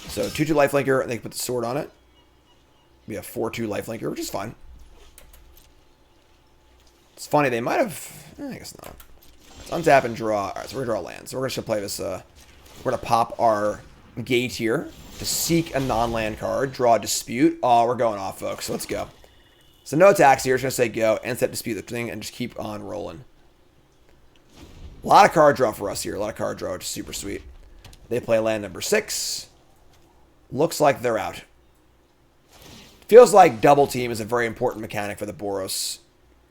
So 2/2 lifelinker, and they can put the sword on it. We have 4/2 lifelinker, which is fine. It's funny, they might have... I guess not. Let's untap and draw. Alright, so we're going to draw land. So we're going to play this... we're going to pop our gate here to seek a non-land card, draw a dispute. Oh, we're going off, folks. Let's go. So no attacks here. Just going to say go, and set dispute the thing, and just keep on rolling. A lot of card draw for us here. A lot of card draw, which is super sweet. They play land number 6. Looks like they're out. Feels like double team is a very important mechanic for the Boros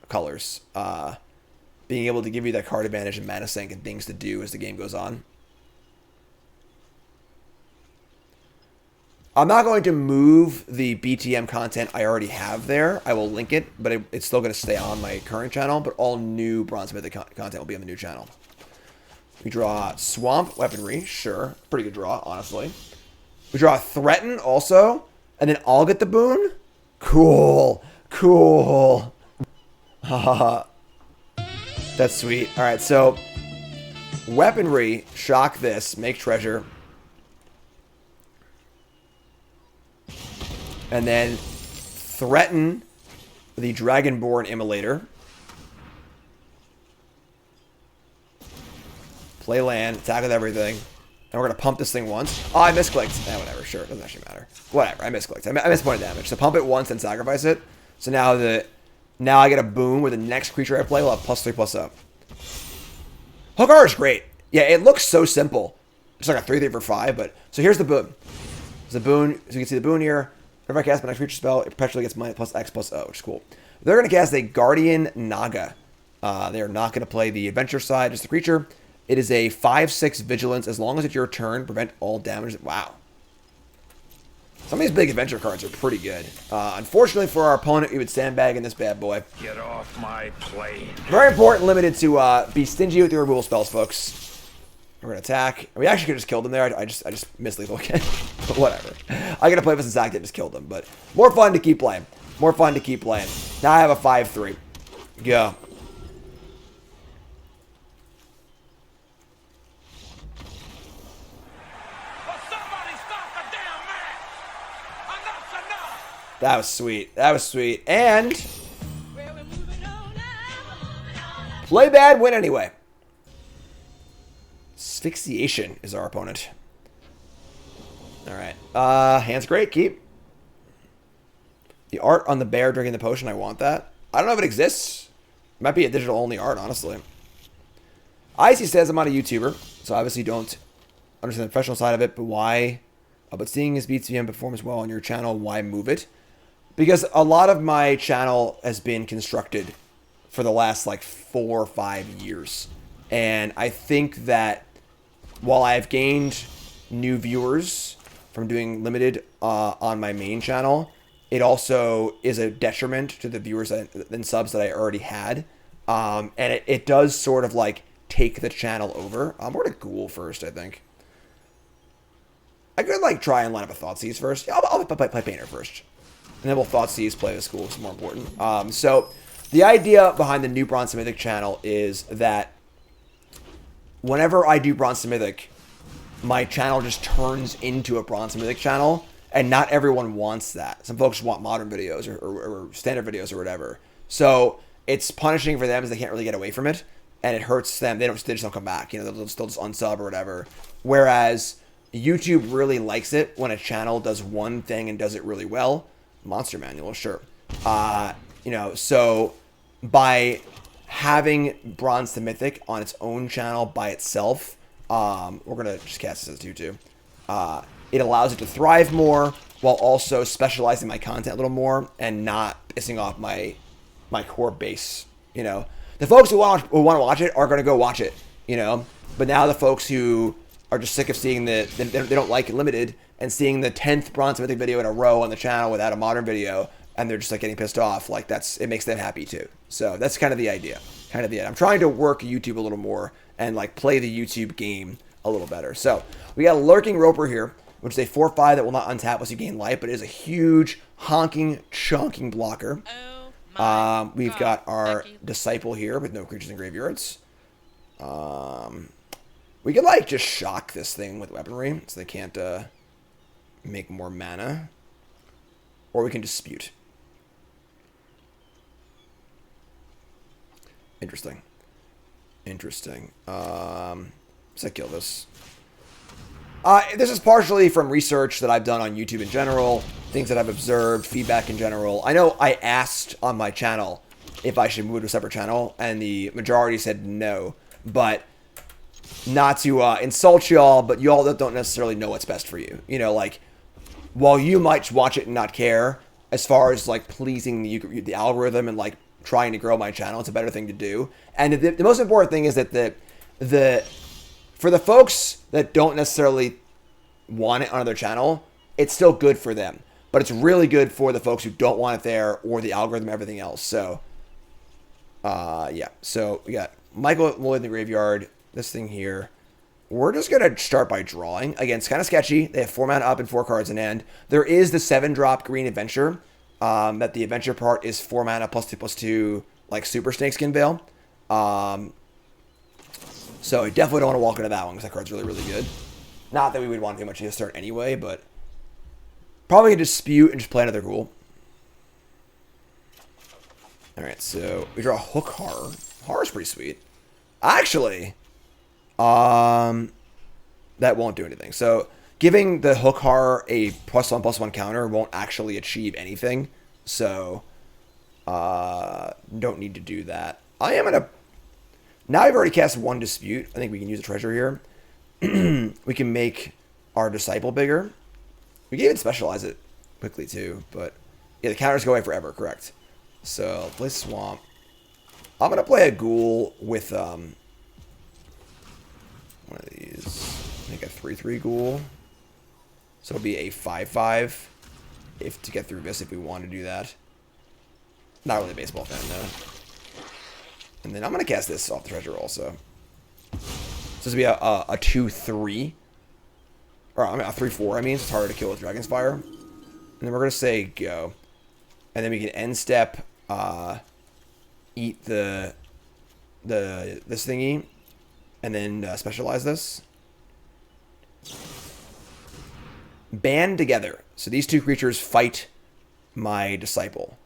colors. Being able to give you that card advantage and mana sink and things to do as the game goes on. I'm not going to move the BTM content I already have there. I will link it, but it's still going to stay on my current channel. But all new Bronze Mythic content will be on the new channel. We draw Swamp Weaponry. Sure. Pretty good draw, honestly. We draw Threaten also. And then I'll get the boon? Cool. Cool. Haha. That's sweet. Alright, so Weaponry, shock this, make treasure. And then threaten the Dragonborn Immolator. Play land, attack with everything. And we're going to pump this thing once. Oh, I misclicked. Eh, whatever, sure. It doesn't actually matter. Whatever, I misclicked. I missed point of damage. So pump it once and sacrifice it. So now I get a boon where the next creature I play will have +3/+0. Hookar is great. Yeah, it looks so simple. It's like a 3/3 for 5, but... So here's the boon. There's the boon. So you can see the boon here. If I cast my next creature spell, it perpetually gets -+X/+0, which is cool. They're going to cast a Guardian Naga. They are not going to play the adventure side, just the creature. It is a 5/6 vigilance. As long as it's your turn, prevent all damage. Wow. Some of these big adventure cards are pretty good. Unfortunately for our opponent, we would sandbag in this bad boy. Get off my plane. Very important, limited to be stingy with your removal spells, folks. We're going to attack. We actually could have just killed them there. I just missed lethal again. But whatever. I got to play with this attack that just killed them. But more fun to keep playing. More fun to keep playing. Now I have a 5/3. Go. That was sweet. That was sweet. And play bad, win anyway. Asphyxiation is our opponent. All right. Hand's great. Keep. The art on the bear drinking the potion. I want that. I don't know if it exists. It might be a digital only art, honestly. Icy says I'm not a YouTuber, so obviously don't understand the professional side of it. But why? But seeing his BTM perform as well on your channel, why move it? Because a lot of my channel has been constructed for the last like 4 or 5 years. And I think that while I've gained new viewers from doing limited on my main channel, it also is a detriment to the viewers and subs that I already had. And it does sort of like take the channel over. We're going to Ghoul first, I think. I could like try and line up a Thoughtseize first. Yeah, I'll play Painter first. And then we'll Thoughtseize play this Ghoul. It's more important. So the idea behind the new Bronze Mythic channel is that whenever I do Bronze Mythic, my channel just turns into a Bronze Mythic channel, and not everyone wants that. Some folks want modern videos or standard videos or whatever. So it's punishing for them as they can't really get away from it, and it hurts them. They just don't come back. You know, they'll still just unsub or whatever. Whereas YouTube really likes it when a channel does one thing and does it really well. Monster Manual, sure. You know, so by having Bronze to Mythic on its own channel by itself, we're going to just cast this as 2/2. It allows it to thrive more while also specializing my content a little more and not pissing off my core base. You know, the folks who want to watch it are going to go watch it, you know, but now the folks who are just sick of seeing they don't like it limited and seeing the 10th Bronze Mythic video in a row on the channel without a modern video, and they're just like getting pissed off, like it makes them happy too. So that's kind of the idea. I'm trying to work YouTube a little more and like play the YouTube game a little better. So we got a Lurking Roper here, which is a 4/5 that will not untap once you gain life, but it is a huge honking chunking blocker. We've got our Disciple here with no creatures in graveyards. We could like just shock this thing with weaponry so they can't make more mana, or we can dispute. Interesting. So kill this. This is partially from research that I've done on YouTube in general, things that I've observed, feedback in general. I know I asked on my channel if I should move to a separate channel, and the majority said no. But not to insult y'all, but y'all don't necessarily know what's best for you. You know, like, while you might watch it and not care, as far as, like, pleasing the algorithm and, like, trying to grow my channel, it's a better thing to do. And the most important thing is that for the folks that don't necessarily want it on their channel, it's still good for them. But it's really good for the folks who don't want it there, or the algorithm, everything else. So, yeah. So, we got Michael Lloyd in the graveyard. This thing here. We're just going to start by drawing. Again, it's kind of sketchy. They have 4 mana up and 4 cards in hand. There is the 7-drop green adventure. That the adventure part is 4 mana +2/+2, like Super Snakeskin Veil. So I definitely don't want to walk into that one because that card's really, really good. Not that we would want too much to start anyway, but probably a Dispute and just play another Ghoul. Alright, so we draw Hook Horror. Horror's pretty sweet. Actually, that won't do anything. So giving the Hook Horror a +1/+1 counter won't actually achieve anything. So don't need to do that. I am gonna. Now I've already cast 1 Dispute. I think we can use a treasure here. We can make our Disciple bigger. We can even specialize it quickly too. But yeah, the counters go away forever, correct. So play Swamp. I'm going to play a Ghoul with one of these. Make a 3/3 Ghoul. So it'll be a 5/5 to get through this if we want to do that. Not really a baseball fan though. And then I'm going to cast this off the treasure also. So this will be a 2/3. Or I mean, a 3/4, I mean. So it's harder to kill with Dragon's Fire. And then we're going to say go. And then we can end step, eat this thingy, and then specialize this. Band together. So these 2 creatures fight my Disciple.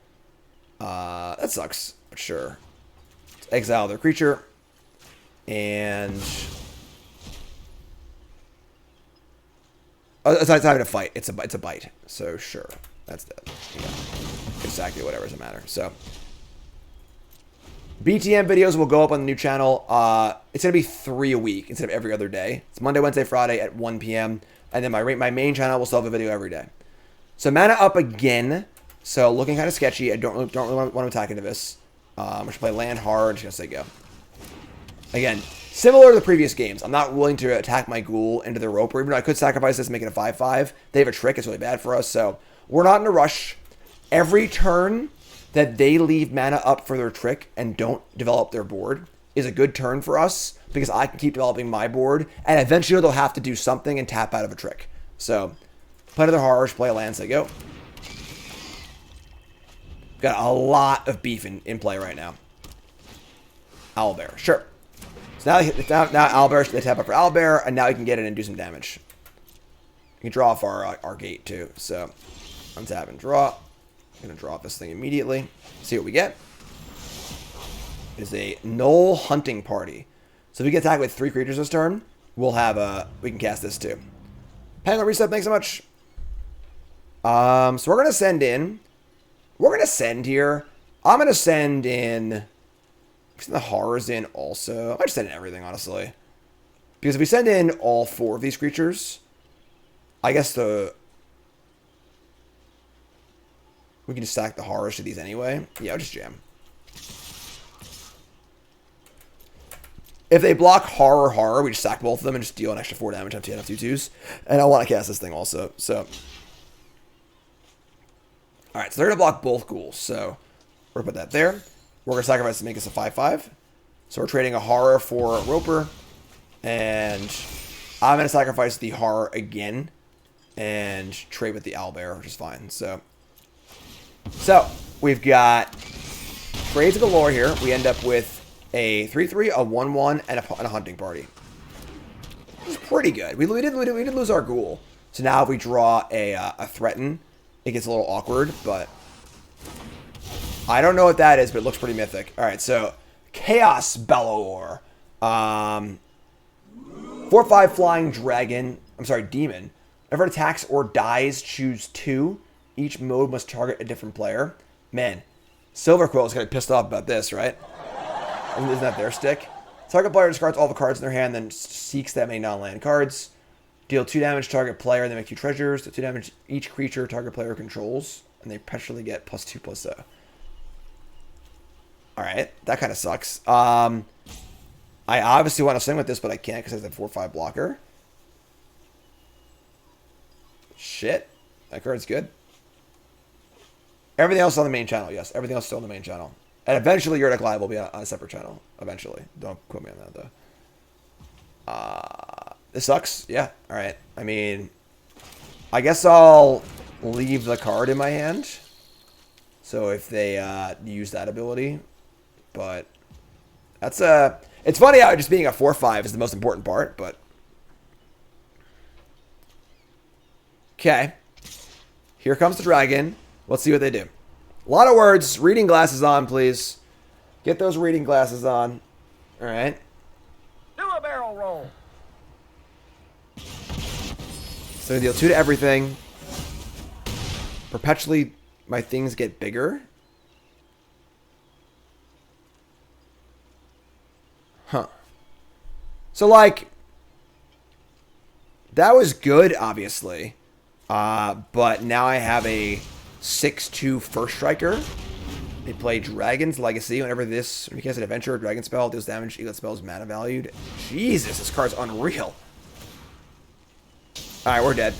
That sucks, but sure. Let's exile their creature. And it's not even a fight. It's a bite. So sure, that's dead. Yeah. Exactly, whatever, doesn't matter. So BTM videos will go up on the new channel. It's gonna be 3 a week instead of every other day. It's Monday, Wednesday, Friday at 1 p.m. And then my main channel will still have a video every day. So mana up again. So looking kind of sketchy. I don't really want to attack into this. I'm gonna play land hard. Just gonna say go. Again, similar to the previous games, I'm not willing to attack my Ghoul into the Roper. Even though I could sacrifice this and make it a 5/5. They have a trick. It's really bad for us. So we're not in a rush. Every turn that they leave mana up for their trick and don't develop their board is a good turn for us because I can keep developing my board, and eventually they'll have to do something and tap out of a trick. So play another Horrors, play a land, say go. Got a lot of beef in play right now. Owlbear, sure. So now Owlbear, they tap up for Owlbear, and now we can get in and do some damage. We can draw off our gate too. So untap and draw. I'm gonna draw off this thing immediately. See what we get. It is a Null Hunting Party. So if we get attacked with 3 creatures this turn, we'll have we can cast this too. Penguin Reset, thanks so much. So we're gonna send in. We're gonna send here. I'm gonna send in. Send the Horrors in also. I might just send in everything honestly, because if we send in all 4 of these creatures, I guess we can just stack the Horrors to these anyway. Yeah, I'll just jam. If they block Horror, we just sack both of them and just deal an extra 4 damage on 2 2/2s. And I want to cast this thing also. So, alright, so they're going to block both Ghouls. So, we're going to put that there. We're going to sacrifice to make us a 5/5. So, we're trading a Horror for a Roper. And I'm going to sacrifice the Horror again and trade with the Owlbear, which is fine. So, we've got trades galore here. We end up with a 3/3, a 1/1, and a Hunting Party. Which is pretty good. We did lose our Ghoul. So now if we draw a Threaten, it gets a little awkward, but I don't know what that is, but it looks pretty mythic. Alright, so Chaos Baldur. 4/5 Flying Dragon. I'm sorry, demon. Whenever it attacks or dies, choose 2. Each mode must target a different player. Man, Silver Quill is gonna be pissed off about this, right? Isn't that their stick? Target player discards all the cards in their hand, then seeks that many non-land cards. Deal 2 damage to target player, then make 2 treasures. Do 2 damage each creature target player controls, and they perpetually get +2/+0. Alright, that kind of sucks. I obviously want to swing with this, but I can't because it's a 4/5 blocker. Shit. That card's good. Everything else is on the main channel, yes. Everything else is still on the main channel. And eventually your deck live will be on a separate channel. Eventually. Don't quote me on that, though. This sucks. Yeah. Alright. I mean, I guess I'll leave the card in my hand. So if they use that ability. But that's it's funny how just being a 4/5 is the most important part, but okay. Here comes the dragon. Let's see what they do. A lot of words. Reading glasses on, please. Get those reading glasses on. Alright. Do a barrel roll. So I deal 2 to everything. Perpetually my things get bigger. Huh. So like that was good, obviously. But now I have a 6/2 first striker. They play Dragon's Legacy. Whenever when you cast an adventure or dragon spell, deals damage, equal spell's mana valued. Jesus, this card's unreal. Alright, we're dead.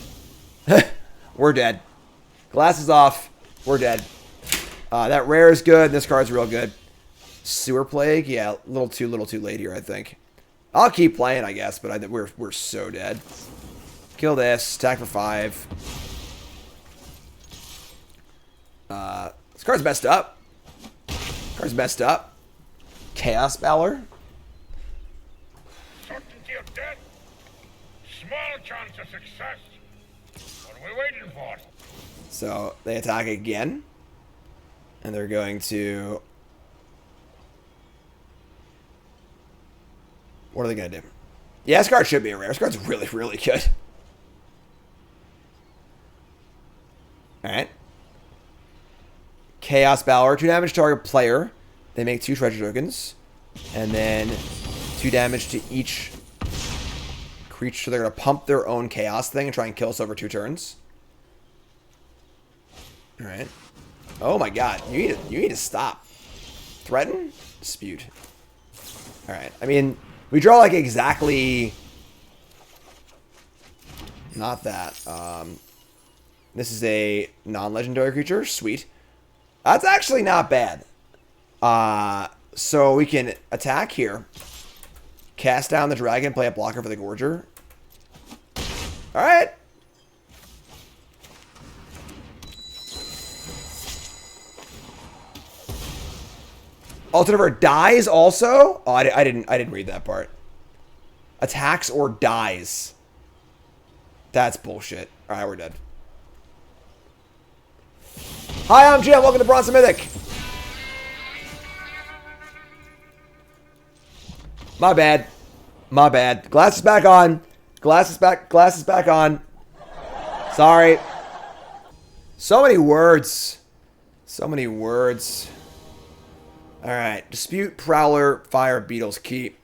We're dead. Glasses off. We're dead. That rare is good. This card's real good. Sewer Plague? Yeah, a little too late here, I think. I'll keep playing, I guess, but we're so dead. Kill this. Attack for 5. This card's messed up. Card's messed up. Chaos Baldur. Certainty of death. Small chance of success. What are we waiting for? So they attack again. And they're going to... What are they going to do? Yeah, this card should be a rare. This card's really, really good. Alright. Chaos Baldur. 2 damage to target player. They make 2 treasure tokens. And then 2 damage to each creature. So they're going to pump their own chaos thing and try and kill us over 2 turns. Alright. Oh my god. You need to stop. Threaten? Dispute. Alright. I mean, we draw like exactly... Not that. This is a non-legendary creature. Sweet. That's actually not bad. So we can attack here. Cast down the dragon, play a blocker for the Gorger. Alright. Ultimator dies also? Oh, I didn't read that part. Attacks or dies. That's bullshit. Alright, we're dead. Hi, I'm Jim. Welcome to Bronze Mythic. My bad. My bad. Glasses back on. Glasses back on. Sorry. So many words. So many words. Alright. Dispute, Prowler, Fire, Beetles. Keep.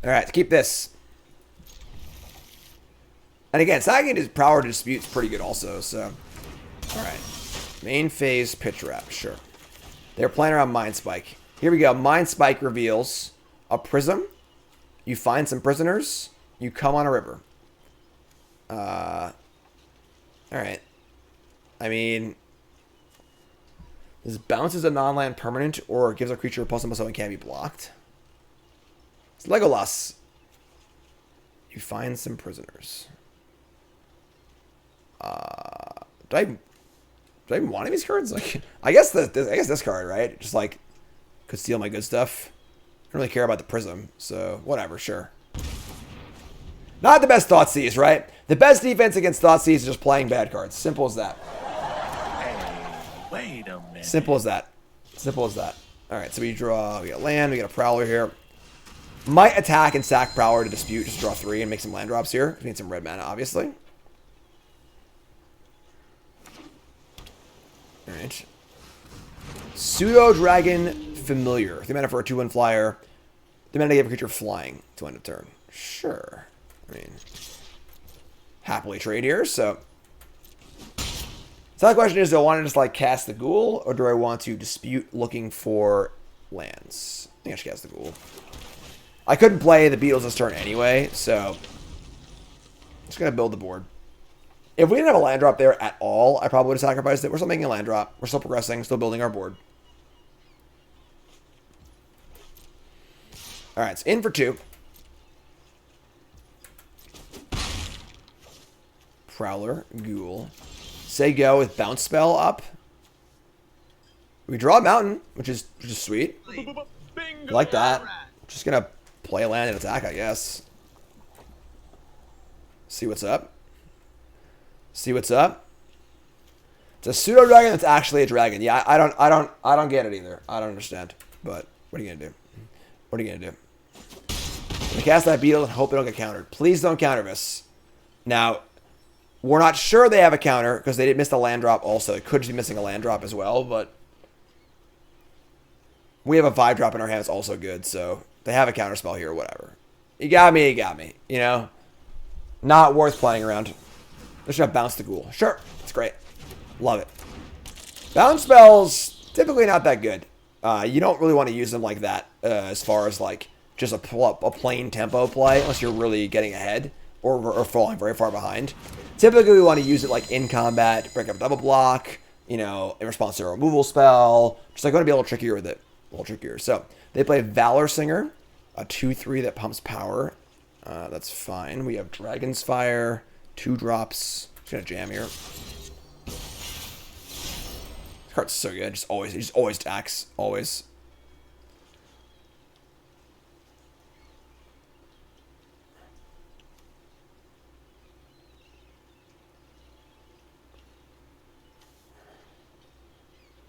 Alright, keep this. And again, stacking his Prowler Dispute's pretty good also, so. Alright. Main phase, Pitch Wrap, sure. They're playing around Mind Spike. Here we go. Mind Spike reveals a prism. You find some prisoners. You come on a river. Alright. I mean, this bounces a non-land permanent or gives a creature a +1/+0 and can't be blocked. It's Legolas. You find some prisoners. Do I even want any of these cards? Like, I guess this card, right? Just like could steal my good stuff. I don't really care about the prism, so whatever, sure. Not the best Thoughtseize, right? The best defense against Thoughtseize is just playing bad cards. Simple as that. Hey, wait a minute. Simple as that. Simple as that. All right, so we got land, we got a Prowler here. Might attack and sack Prowler to dispute, just draw 3 and make some land drops here. We need some red mana, obviously. Alright. Pseudo Dragon Familiar. 3 mana for a 2/1 flyer. 3 mana to give a creature flying to end of turn. Sure. I mean, happily trade here, so. So the question is, do I want to just like cast the Ghoul, or do I want to dispute looking for lands? I think I should cast the Ghoul. I couldn't play the Beatles this turn anyway, so I'm just going to build the board. If we didn't have a land drop there at all, I probably would have sacrificed it. We're still making a land drop. We're still progressing, still building our board. All right, it's in for 2. Prowler, Ghoul. Say go with Bounce Spell up. We draw a mountain, which is sweet. I like that. Just gonna play a land and attack, I guess. See what's up. See what's up. It's a pseudo dragon that's actually a dragon. Yeah, I don't get it either. I don't understand. But what are you gonna do? What are you gonna do? I'm gonna cast that beetle and hope it don't get countered. Please don't counter this. Now, we're not sure they have a counter because they did miss the land drop also. They could just be missing a land drop as well, but we have a vibe drop in our hands also good, so they have a counter spell here, whatever. You got me, you know? Not worth playing around. Let's just bounce the Ghoul. Sure, it's great. Love it. Bounce spells, typically not that good. You don't really want to use them like that as far as like just a plain tempo play unless you're really getting ahead or falling very far behind. Typically, we want to use it like in combat, to break up a double block, you know, in response to a removal spell. Just like going to be a little trickier with it. A little trickier. So, they play Valor Singer, a 2/3 that pumps power. That's fine. We have Dragon's Fire, 2 drops. Just going to jam here. This card's so good. Just always attacks. Always.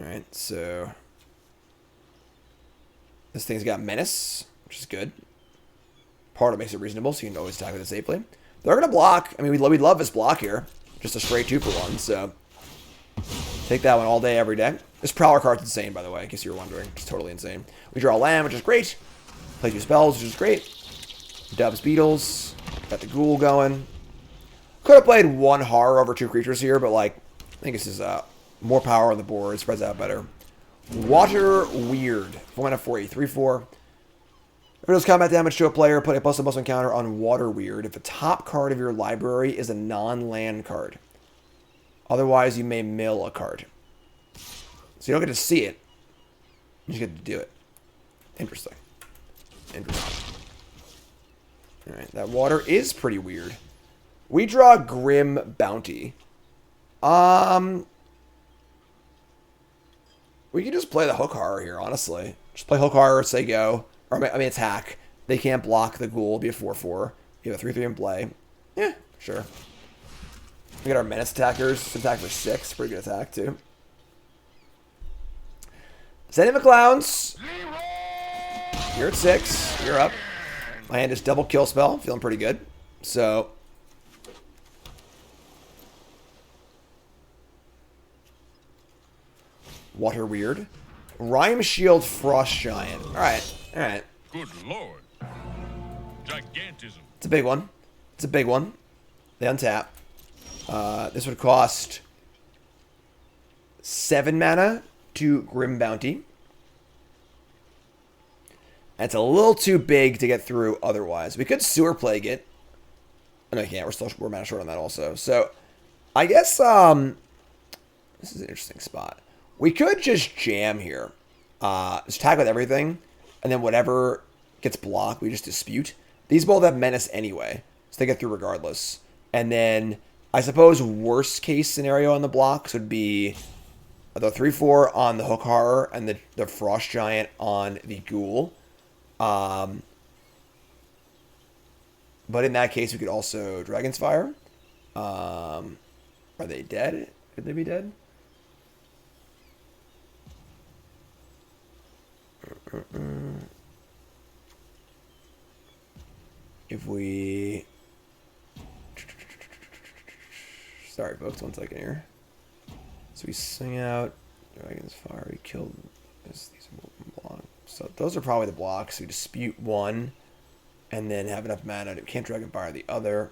Alright, so this thing's got Menace, which is good. Part of it makes it reasonable, so you can always attack with it safely. They're going to block. I mean, we'd love this block here. Just a straight 2-for-1, so take that one all day, every day. This Prowler card's insane, by the way, in case you were wondering. It's totally insane. We draw a land, which is great. Play 2 spells, which is great. Dubs Beetles. Got the Ghoul going. Could have played 1 horror over 2 creatures here, but, like, I think this is more power on the board. It spreads out better. Water Weird. 4 mana 4/8, 3/4. If it does combat damage to a player, put a +1/+1 counter on Water Weird if the top card of your library is a non-land card. Otherwise, you may mill a card. So you don't get to see it. You just get to do it. Interesting. Interesting. Alright, that water is pretty weird. We draw Grim Bounty. We could just play the Hook Horror here, honestly. Just play Hook Horror, say go. Or, I mean, attack. They can't block the Ghoul. It'll be a 4/4. You have a 3/3 in play. Yeah, sure. We got our Menace attackers. Attack for 6. Pretty good attack, too. Sending the Clowns. You're at 6. You're up. My hand is double kill spell. Feeling pretty good. So Water Weird. Rhyme Shield Frost Giant. Alright. Alright. Good lord. Gigantism. It's a big one. It's a big one. They untap. This would cost 7 mana to Grim Bounty. That's a little too big to get through otherwise. We could Sewer Plague it. Oh, no, we can't. We're mana short on that also. So, I guess, this is an interesting spot. We could just jam here. Just attack with everything. And then whatever gets blocked, we just dispute. These both have Menace anyway. So they get through regardless. And then, I suppose, worst case scenario on the blocks would be the 3/4 on the Hook Horror and the Frost Giant on the Ghoul. But in that case, we could also Dragon's Fire. Are they dead? Could they be dead? if we... Sorry, folks, 1 second here. So we swing out Dragon's Fire. We killed these blocks. So those are probably the blocks. We dispute one, and then have enough mana to can't Dragon Fire the other.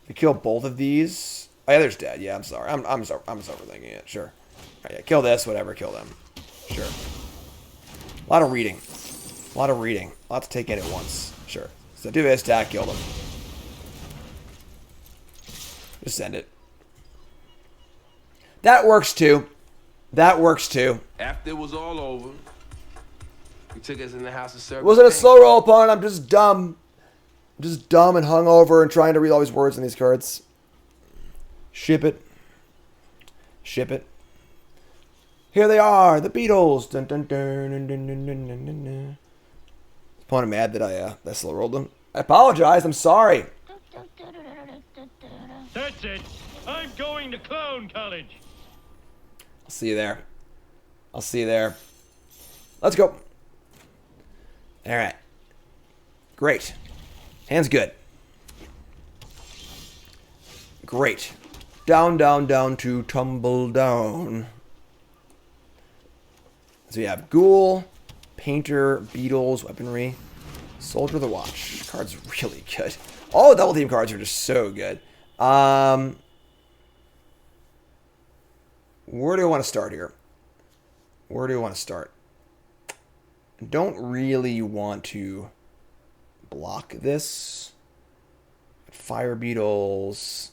We kill both of these. Oh yeah, there's dead. Yeah, I'm sorry. I'm just overthinking it. Sure. All right, yeah, kill this. Whatever. Kill them. Sure. A lot of reading. A lot of reading. A lot to take in at once. Sure. So do this, attack, kill them. Just send it. That works too. That works too. After it was all over, he took us in the house of service. It wasn't a slow roll opponent. I'm just dumb. I'm just dumb and hungover and trying to read all these words in these cards. Ship it. Ship it. Here they are, the Beatles. Dun, dun, dun, dun, dun, dun, dun, dun, dun. Opponent mad that I slow rolled them. I apologize. I'm sorry. That's it. I'm going to clown college. I'll see you there. I'll see you there. Let's go. All right. Great. Hand's good. Great. Down, down, down to tumble down. So we have Ghoul, Painter, Beatles, Weaponry, Soldier of the Watch. Card's really good. All the double team cards are just so good. Where do I want to start here? Where do I want to start? I don't really want to block this. Fire Beetles.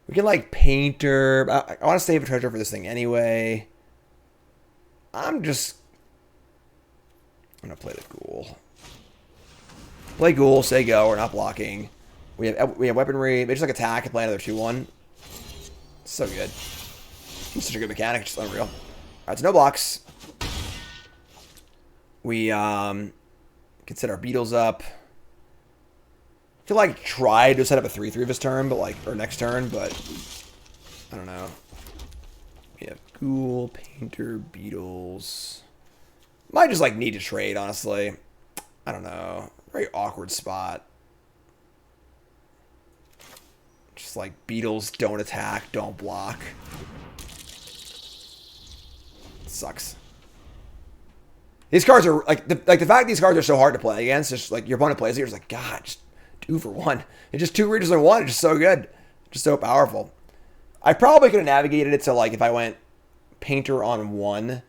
We can like Painter. I want to save a treasure for this thing anyway. I'm going to play the Ghoul. Play Ghoul, say go. We're not blocking. We have Weaponry. They just like attack and play another 2/1. So good. It's such a good mechanic. Just unreal. Alright, so no blocks. We can set our Beetles up. I could like try to set up a 3/3 this turn, but like, or next turn, but I don't know. We have Ghoul, Painter, Beetles. Might just like need to trade, honestly. I don't know. Very awkward spot. Just like Beetles don't attack, don't block. Sucks. These cards are like the fact these cards are so hard to play against. Just like your opponent plays it, you're just like, God, just 2 for 1. It's just 2 readers in 1. It's just so good, just so powerful. I probably could have navigated it to like if I went Painter on 1,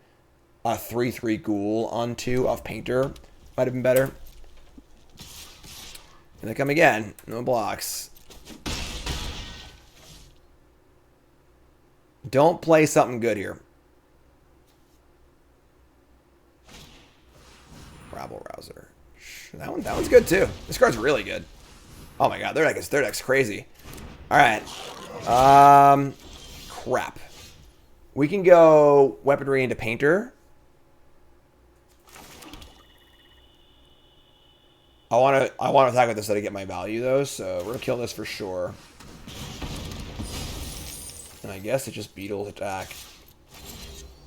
a 3/3 Ghoul on 2 off Painter might have been better. And they come again, no blocks. Don't play something good here. Rabble Rouser. That one's good too. This card's really good. Oh my god, their deck's crazy. Alright. Crap. We can go Weaponry into Painter. I want to attack with this so to get my value though, so we're gonna kill this for sure. And I guess it's just Beetles attack.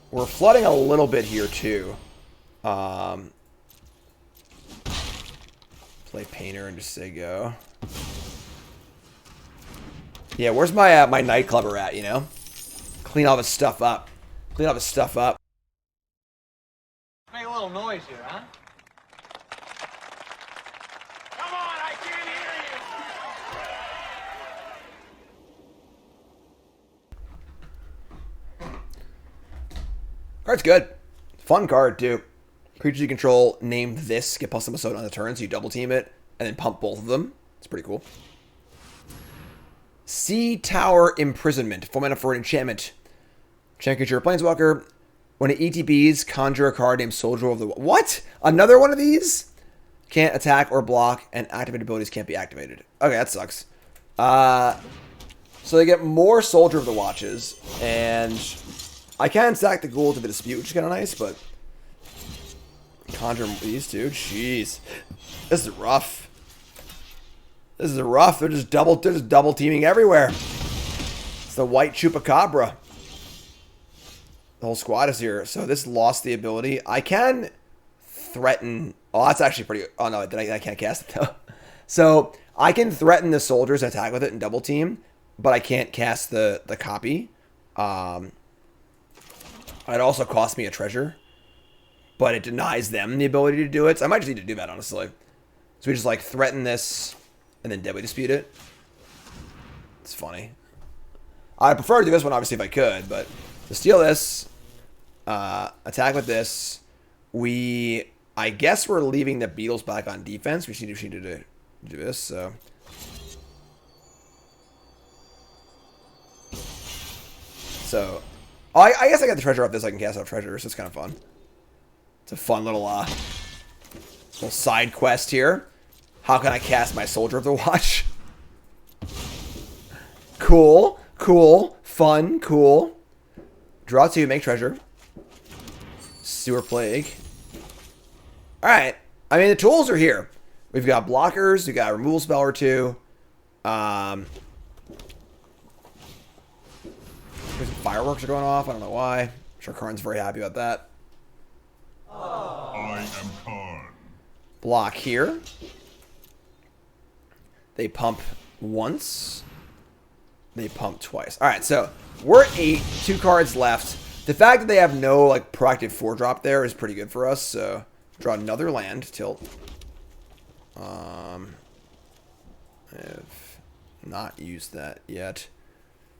We're flooding a little bit here too. Play Painter and just say go. Yeah, where's my my nightclubber at, you know? Clean all this stuff up. Clean all this stuff up. Make a little noise here, huh? Come on, I can't hear you! Card's good. Fun card, too. Creatures you control, name this, get plus +1 on the turn, so you double team it, and then pump both of them. It's pretty cool. Sea Tower Imprisonment. 4 mana for an enchantment. Enchant creature, Planeswalker. When it ETBs, conjure a card named Soldier of the... What? Another one of these? Can't attack or block, and activated abilities can't be activated. Okay, that sucks. So they get more Soldier of the Watches, and I can stack the Ghoul to the Dispute, which is kind of nice, but conjure these two, jeez, this is rough. This is rough. They're just double teaming everywhere. It's the white chupacabra. The whole squad is here. So this lost the ability. I can threaten. Oh, that's actually pretty. Oh no, I can't cast it though. So I can threaten the soldiers and attack with it and double team, but I can't cast the copy. It also cost me a treasure, but it denies them the ability to do it. So I might just need to do that, honestly. So we just like threaten this and then deadly dispute it. It's funny. I prefer to do this one, obviously, if I could, but to steal this, attack with this, I guess we're leaving the beetles back on defense. We need to do this, so. So, I guess I got the treasure off this. I can cast off treasure, so it's kind of fun. It's a fun little side quest here. How can I cast my Soldier of the Watch? Cool, cool, fun, cool. Draw 2, make treasure. Sewer Plague. Alright. I mean, the tools are here. We've got blockers. We've got a removal spell or two. Fireworks are going off. I don't know why. I'm sure Karn's very happy about that. I am Karn. Block here. They pump once. They pump twice. Alright, so we're at 8. 2 cards left. The fact that they have no like proactive 4-drop there is pretty good for us. So draw another land. Tilt. I have not used that yet.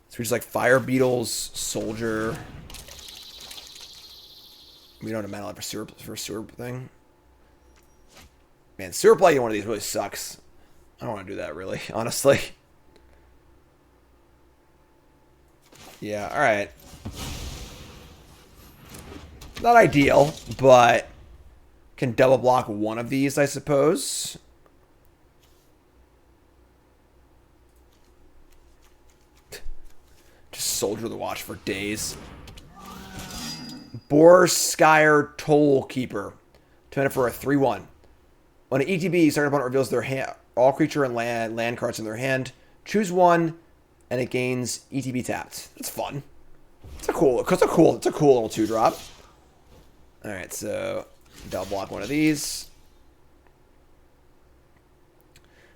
So we just like Fire Beetles, Soldier. We don't have mana left for sewer thing. Man, sewer play one of these really sucks. I don't want to do that really, honestly. Yeah, alright. Not ideal, but can double block one of these, I suppose. Just Soldier of the Watch for days. Borskire Toll Keeper. 2 mana for a 3/1. When an ETB, starting opponent reveals their hand, all creature and land cards in their hand. Choose one, and it gains ETB tapped. That's fun. It's a cool little 2-drop. All right, so double block one of these.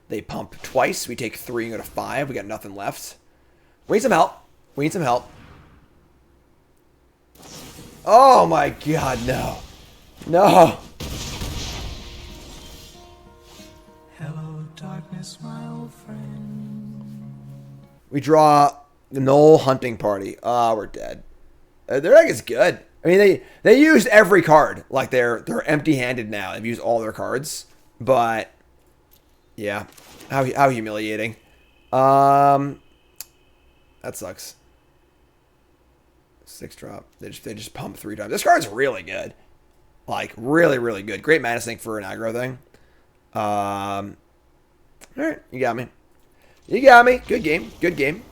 They pump twice. We take 3 and go to 5. We got nothing left. We need some help. We need some help. Oh my god, no. No. Hello, darkness, my old friend. We draw the Knoll Hunting Party. Oh, we're dead. Their deck is good. I mean, they used every card. Like, they're empty-handed now. They've used all their cards. But, yeah. How humiliating. That sucks. 6-drop. They just pump 3 times. This card's really good. Like, really, really good. Great mana sink for an aggro thing. Alright, you got me. You got me. Good game. Good game.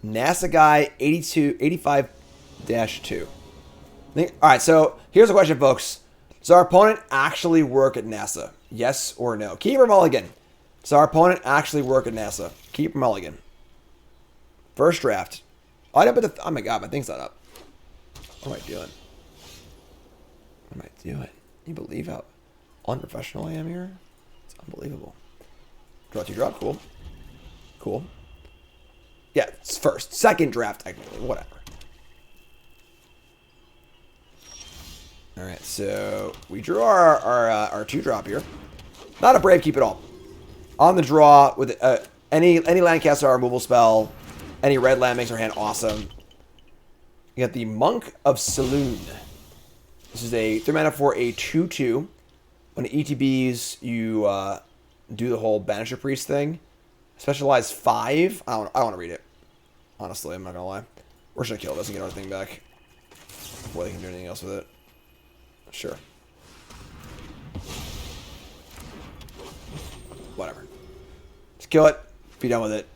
NASA guy 85-2. Alright, so here's a question, folks. Does our opponent actually work at NASA? Yes or no? Keep or mulligan? Does our opponent actually work at NASA? Keep or mulligan? First draft. Oh, I didn't put the... Oh my god, my thing's not up. What am I doing? What am I doing? Can you believe how unprofessional I am here? It's unbelievable. Draw 2 drop. Cool. Cool. Yeah, it's first. Second draft, technically. Whatever. Alright, so we drew our 2-drop here. Not a Brave Keep at all. On the draw, with any land caster removal spell, any red land makes our hand awesome. You got the Monk of Saloon. This is a 3 mana for a 2/2. When it ETBs, you do the whole Banisher Priest thing. Specialize 5. I don't want to read it. Honestly, I'm not gonna lie. We're just gonna kill this and get our thing back before they can do anything else with it. Sure. Whatever. Just kill it. Be done with it.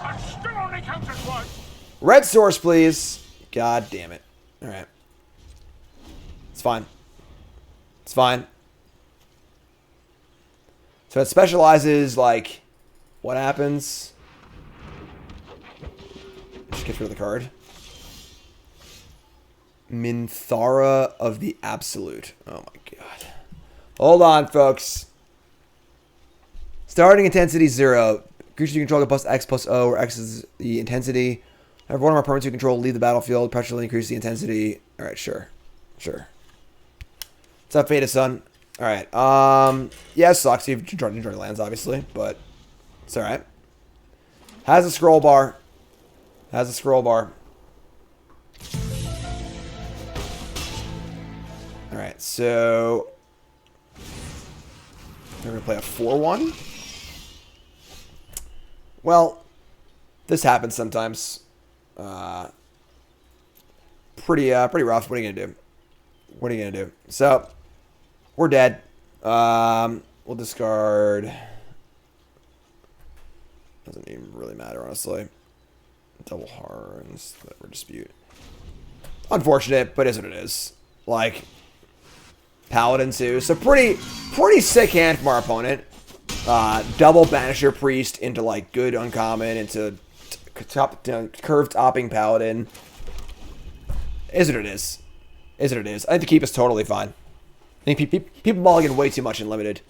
I'm still only counted once. Red source, please. God damn it. Alright. It's fine. It's fine. So it specializes, like, what happens? Just get rid of the card. Minthara of the Absolute. Oh my god. Hold on, folks. Starting intensity 0. Creatures you control get plus X plus O, where X is the intensity. Have one of our permanents you control leave the battlefield. Pressure increase the intensity. Alright, sure. Sure. What's up, Fata Sun? Alright. Yeah, it sucks. You've joined lands, obviously, but it's alright. Has a scroll bar. Has a scroll bar. Alright, so we're going to play a 4-1. Well, this happens sometimes. Pretty rough. What are you going to do? What are you going to do? So, we're dead. We'll discard. Doesn't even really matter, honestly. Double Harns. Whatever, dispute. Unfortunate, but is what it is. Like, Paladin too. So pretty sick hand from our opponent. Double Banisher Priest into like good uncommon into curved topping Paladin. Is what it is. Is what it is. I think the keep is totally fine. I think people mulligan way too much in limited.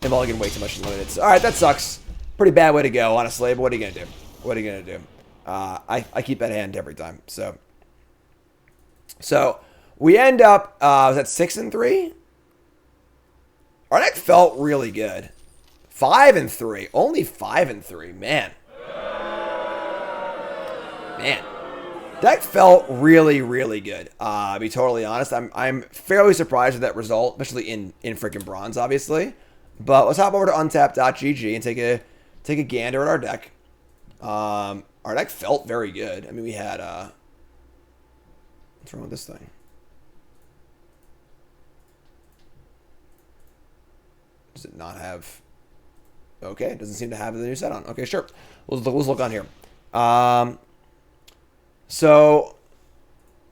They mulligan way too much in limited. So, all right, that sucks. Pretty bad way to go, honestly. But what are you gonna do? What are you gonna do? I keep that hand every time. So we end up was that 6-3? Our deck felt really good. 5-3. Only 5-3. Man. Deck felt really, really good. To be totally honest, I'm fairly surprised with that result, especially in freaking bronze, obviously. But let's hop over to untap.gg and take a gander at our deck. Our deck felt very good. I mean, we had what's wrong with this thing? Does it not have? Okay, it doesn't seem to have the new set on. Okay, sure. Let's look on here. So,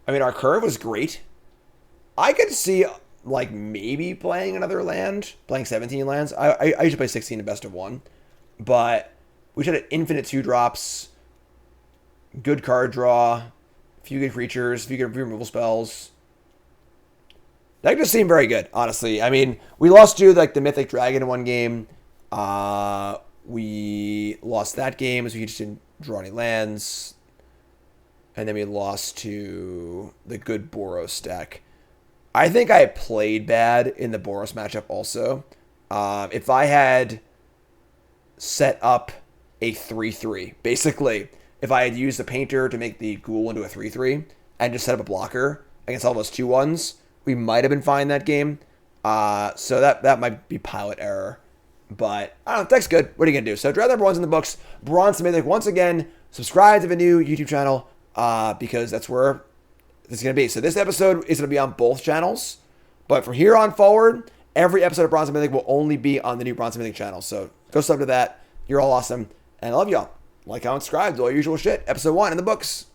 I mean, our curve was great. I could see, like, maybe playing another land, playing 17 lands. I usually play 16 in best of 1. But we should have infinite 2-drops, good card draw, a few good creatures, a few good removal spells. That just seemed very good, honestly. I mean, we lost to, like, the Mythic Dragon in one game. We lost that game as we just didn't draw any lands. And then we lost to the good Boros deck. I think I played bad in the Boros matchup also. If I had set up a 3-3, basically, if I had used the Painter to make the Ghoul into a 3-3 and just set up a blocker against all those 2-1s, we might have been fine that game. So that might be pilot error. But, I don't know, deck's good. What are you going to do? So, draft number 1's in the books. Bronze to Mythic. Once again, subscribe to the new YouTube channel because that's where it's going to be. So, this episode is going to be on both channels. But from here on forward, every episode of Bronze and Mythic will only be on the new Bronze and Mythic channel. So, go sub to that. You're all awesome. And I love y'all. Like, comment, subscribe, do all your usual shit. Episode 1 in the books.